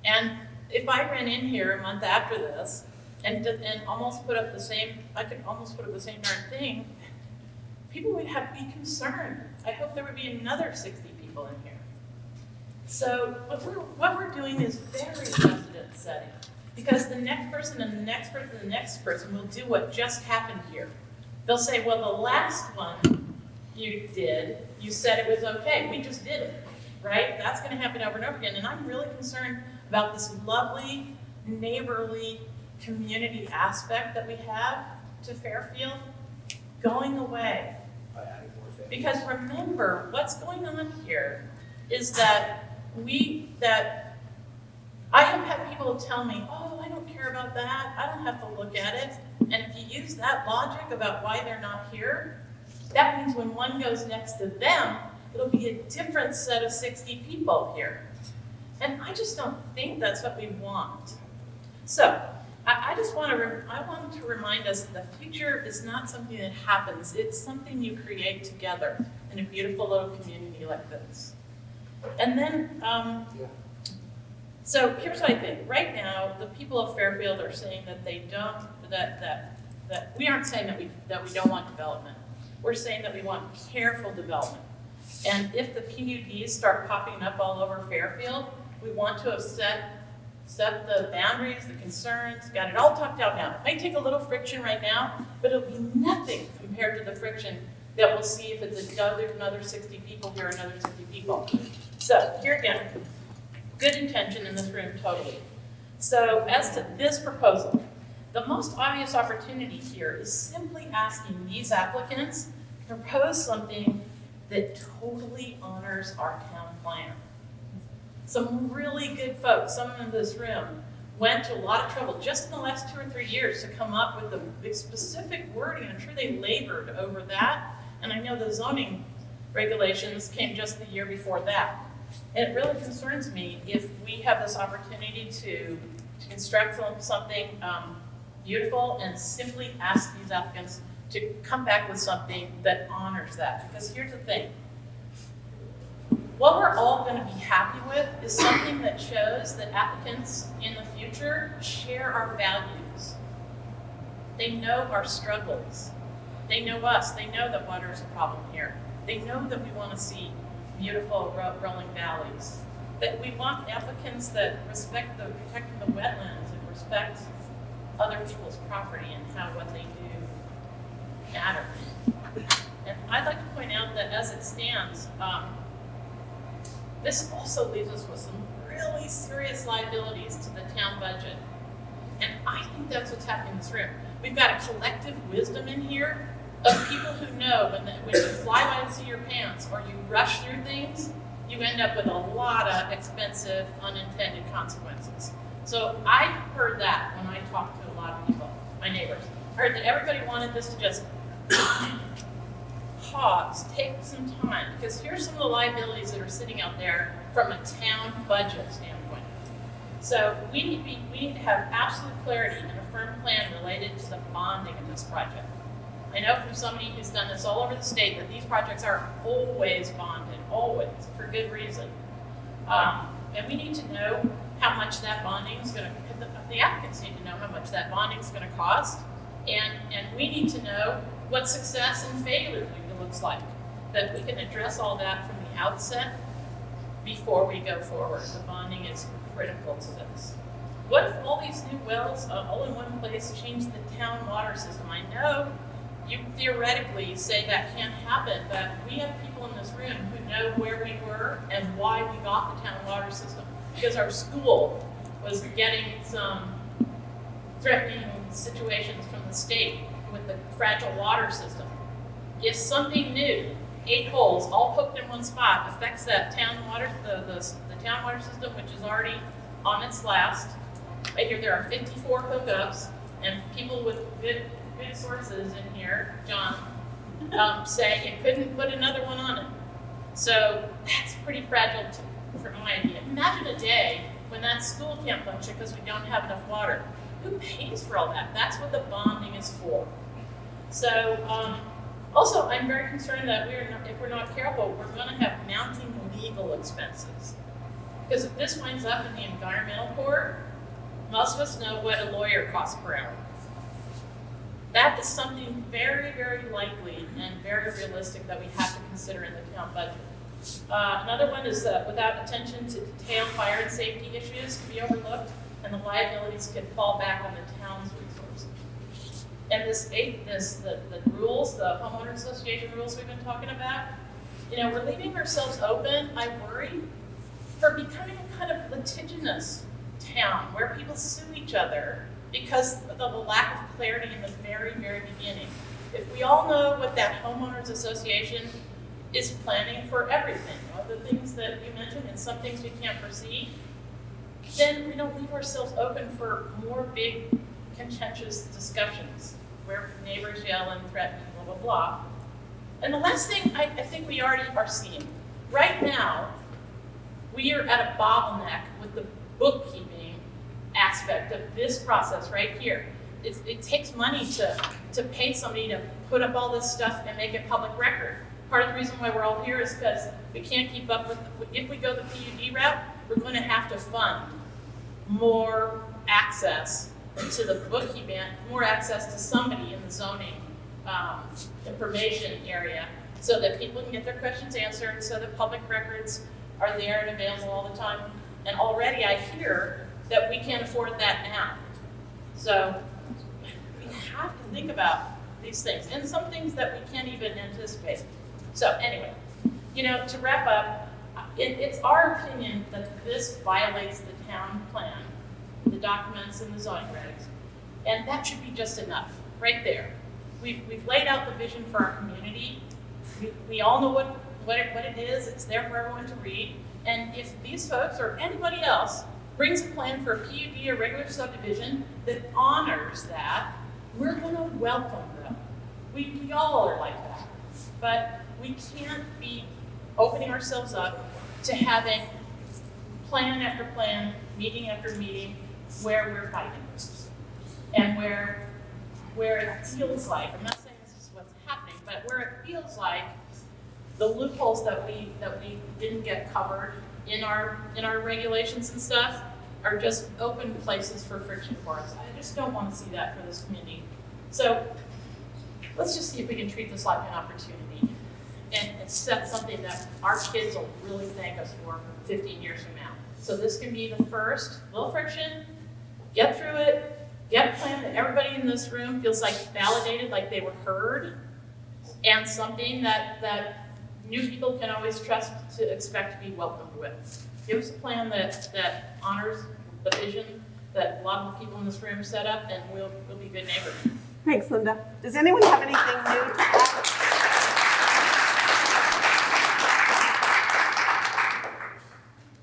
And if I ran in here a month after this and almost put up the same, I could almost put up the same darn thing, people would have to be concerned. I hope there would be another 60 people in here. So what we're doing is very precedent setting, because the next person and the next person and the next person will do what just happened here. They'll say, well, the last one you did, you said it was okay. We just did it, right? That's going to happen over and over again. And I'm really concerned about this lovely, neighborly community aspect that we have to Fairfield going away. Because remember, what's going on here is that I have had people tell me, oh, I don't care about that. I don't have to look at it. And if you use that logic about why they're not here, that means when one goes next to them, it'll be a different set of 60 people here. And I just don't think that's what we want. So I just want to remind us that the future is not something that happens. It's something you create together in a beautiful little community like this. And then, so here's what I think. Right now, the people of Fairfield are saying that they don't, that we aren't saying that we don't want development. We're saying that we want careful development. And if the PUDs start popping up all over Fairfield, we want to have set the boundaries, the concerns, got it all talked out now. It might take a little friction right now, but it'll be nothing compared to the friction that we'll see if it's another 60 people here, another 60 people. So here again, good intention in this room, totally. So as to this proposal, the most obvious opportunity here is simply asking these applicants to propose something that totally honors our town plan. Some really good folks, some in this room, went to a lot of trouble just in the last 2 or 3 years to come up with the specific wording. I'm sure they labored over that. And I know the zoning regulations came just the year before that. And it really concerns me if we have this opportunity to construct something beautiful and simply ask these applicants to come back with something that honors that. Because here's the thing. What we're all going to be happy with is something that shows that applicants in the future share our values. They know our struggles. They know us. They know that water is a problem here. They know that we want to see beautiful rolling valleys. That we want applicants that respect protecting the wetlands and respect other people's property and how what they do matters. And I'd like to point out that as it stands, this also leaves us with some really serious liabilities to the town budget. And I think that's what's happening in this room. We've got a collective wisdom in here of people who know when you fly by the seat of your pants or you rush through things, you end up with a lot of expensive unintended consequences. So I heard that when I talked to a lot of people, my neighbors. I heard that everybody wanted this to just pause, take some time, because here's some of the liabilities that are sitting out there from a town budget standpoint. So we need to have absolute clarity and a firm plan related to the bonding of this project. I know from somebody who's done this all over the state that these projects are always bonded, always, for good reason. And we need to know how much that bonding is going to, the applicants need to know how much that bonding is going to cost, and we need to know what success and failure looks like, that we can address all that from the outset before we go forward. The bonding is critical to this. What if all these new wells all in one place change the town water system? I know you theoretically say that can't happen, but we have people in this room who know where we were and why we got the town water system. Because our school was getting some threatening situations from the state with the fragile water system. If something new, 8 holes, all hooked in one spot, affects that town water, the town water system, which is already on its last. Right here, there are 54 hookups, and people with good sources in here, John, say you couldn't put another one on it. So that's pretty fragile for my idea. Imagine a day when that school can't function because we don't have enough water. Who pays for all that? That's what the bonding is for. So, also, I'm very concerned that if we're not careful, we're going to have mounting legal expenses. Because if this winds up in the environmental court, most of us know what a lawyer costs per hour. That is something very, very likely and very realistic that we have to consider in the town budget. Another one is that without attention to detail, fire and safety issues can be overlooked, and the liabilities can fall back on the town's resources. And the rules, the homeowner association rules we've been talking about, we're leaving ourselves open, I worry, for becoming a kind of litigious town where people sue each other because of the lack of clarity in the very, very beginning. If we all know what that homeowners association is planning for everything, the things that you mentioned and some things we can't foresee, then we don't leave ourselves open for more big contentious discussions. where neighbors yell and threaten, blah, blah, blah. And the last thing I think we already are seeing, right now, we are at a bottleneck with the bookkeeping aspect of this process right here. It takes money to pay somebody to put up all this stuff and make it public record. Part of the reason why we're all here is because we can't keep up with, if we go the PUD route, we're going to have to fund more access to the bookkeeping, more access to somebody in the zoning information area so that people can get their questions answered, so that public records are there and available all the time. And already I hear that we can't afford that now. So we have to think about these things, and some things that we can't even anticipate. So anyway, to wrap up, it's our opinion that this violates the town plan, the documents and the zoning regs, and that should be just enough, right there. We've laid out the vision for our community. We all know what it is. It's there for everyone to read. And if these folks or anybody else brings a plan for a PUD or regular subdivision that honors that, we're going to welcome them. We all are like that. But we can't be opening ourselves up to having plan after plan, meeting after meeting, where we're fighting. And where it feels like, I'm not saying this is what's happening, but where it feels like the loopholes that we didn't get covered in our regulations and stuff are just open places for friction for us. I just don't want to see that for this community. So let's just see if we can treat this like an opportunity and set something that our kids will really thank us for 15 years from now. So this can be the first little friction, get through it, get a plan that everybody in this room feels like validated, like they were heard, and something that new people can always trust to expect to be welcomed with. Give us a plan that honors the vision that a lot of the people in this room set up, and we'll be good neighbors. Thanks, Linda. Does anyone have anything new to add?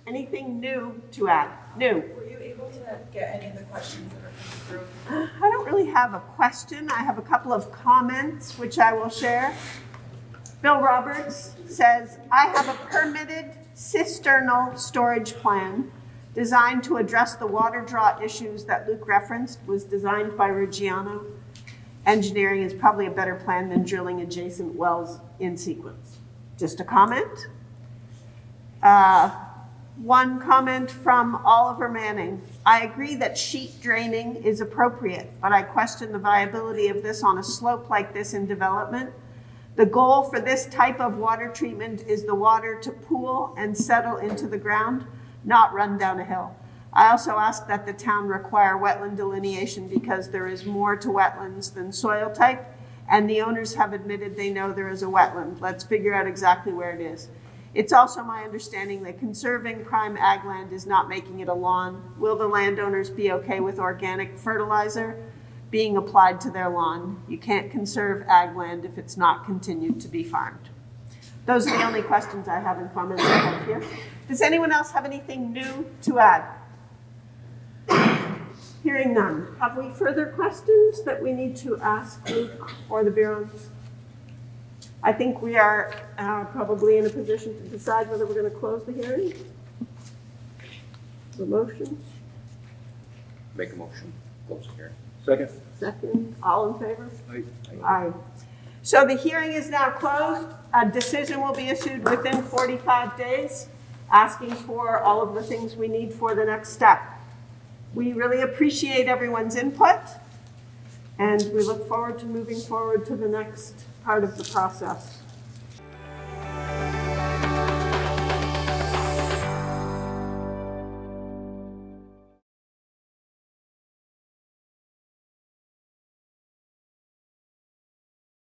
Anything new to add? New. Were you able to get any of the questions that are coming through? I don't really have a question. I have a couple of comments, which I will share. Bill Roberts says, I have a permitted cisternal storage plan designed to address the water draw issues that Luke referenced, was designed by Reggiano. Engineering is probably a better plan than drilling adjacent wells in sequence. Just a comment. One comment from Oliver Manning. I agree that sheet draining is appropriate, but I question the viability of this on a slope like this in development. The goal for this type of water treatment is the water to pool and settle into the ground, not run down a hill. I also ask that the town require wetland delineation because there is more to wetlands than soil type, and the owners have admitted they know there is a wetland. Let's figure out exactly where it is. It's also my understanding that conserving prime ag land is not making it a lawn. Will the landowners be okay with organic fertilizer being applied to their lawn? You can't conserve ag land if it's not continued to be farmed. Those are the only questions I have and comments I have here. Does anyone else have anything new to add? Hearing none. Have we further questions that we need to ask Luke or the Burons? I think we are probably in a position to decide whether we're going to close the hearing. The motion? Make a motion, close the hearing. Second. Second. All in favor? Aye. Aye. So the hearing is now closed. A decision will be issued within 45 days, asking for all of the things we need for the next step. We really appreciate everyone's input, and we look forward to moving forward to the next part of the process.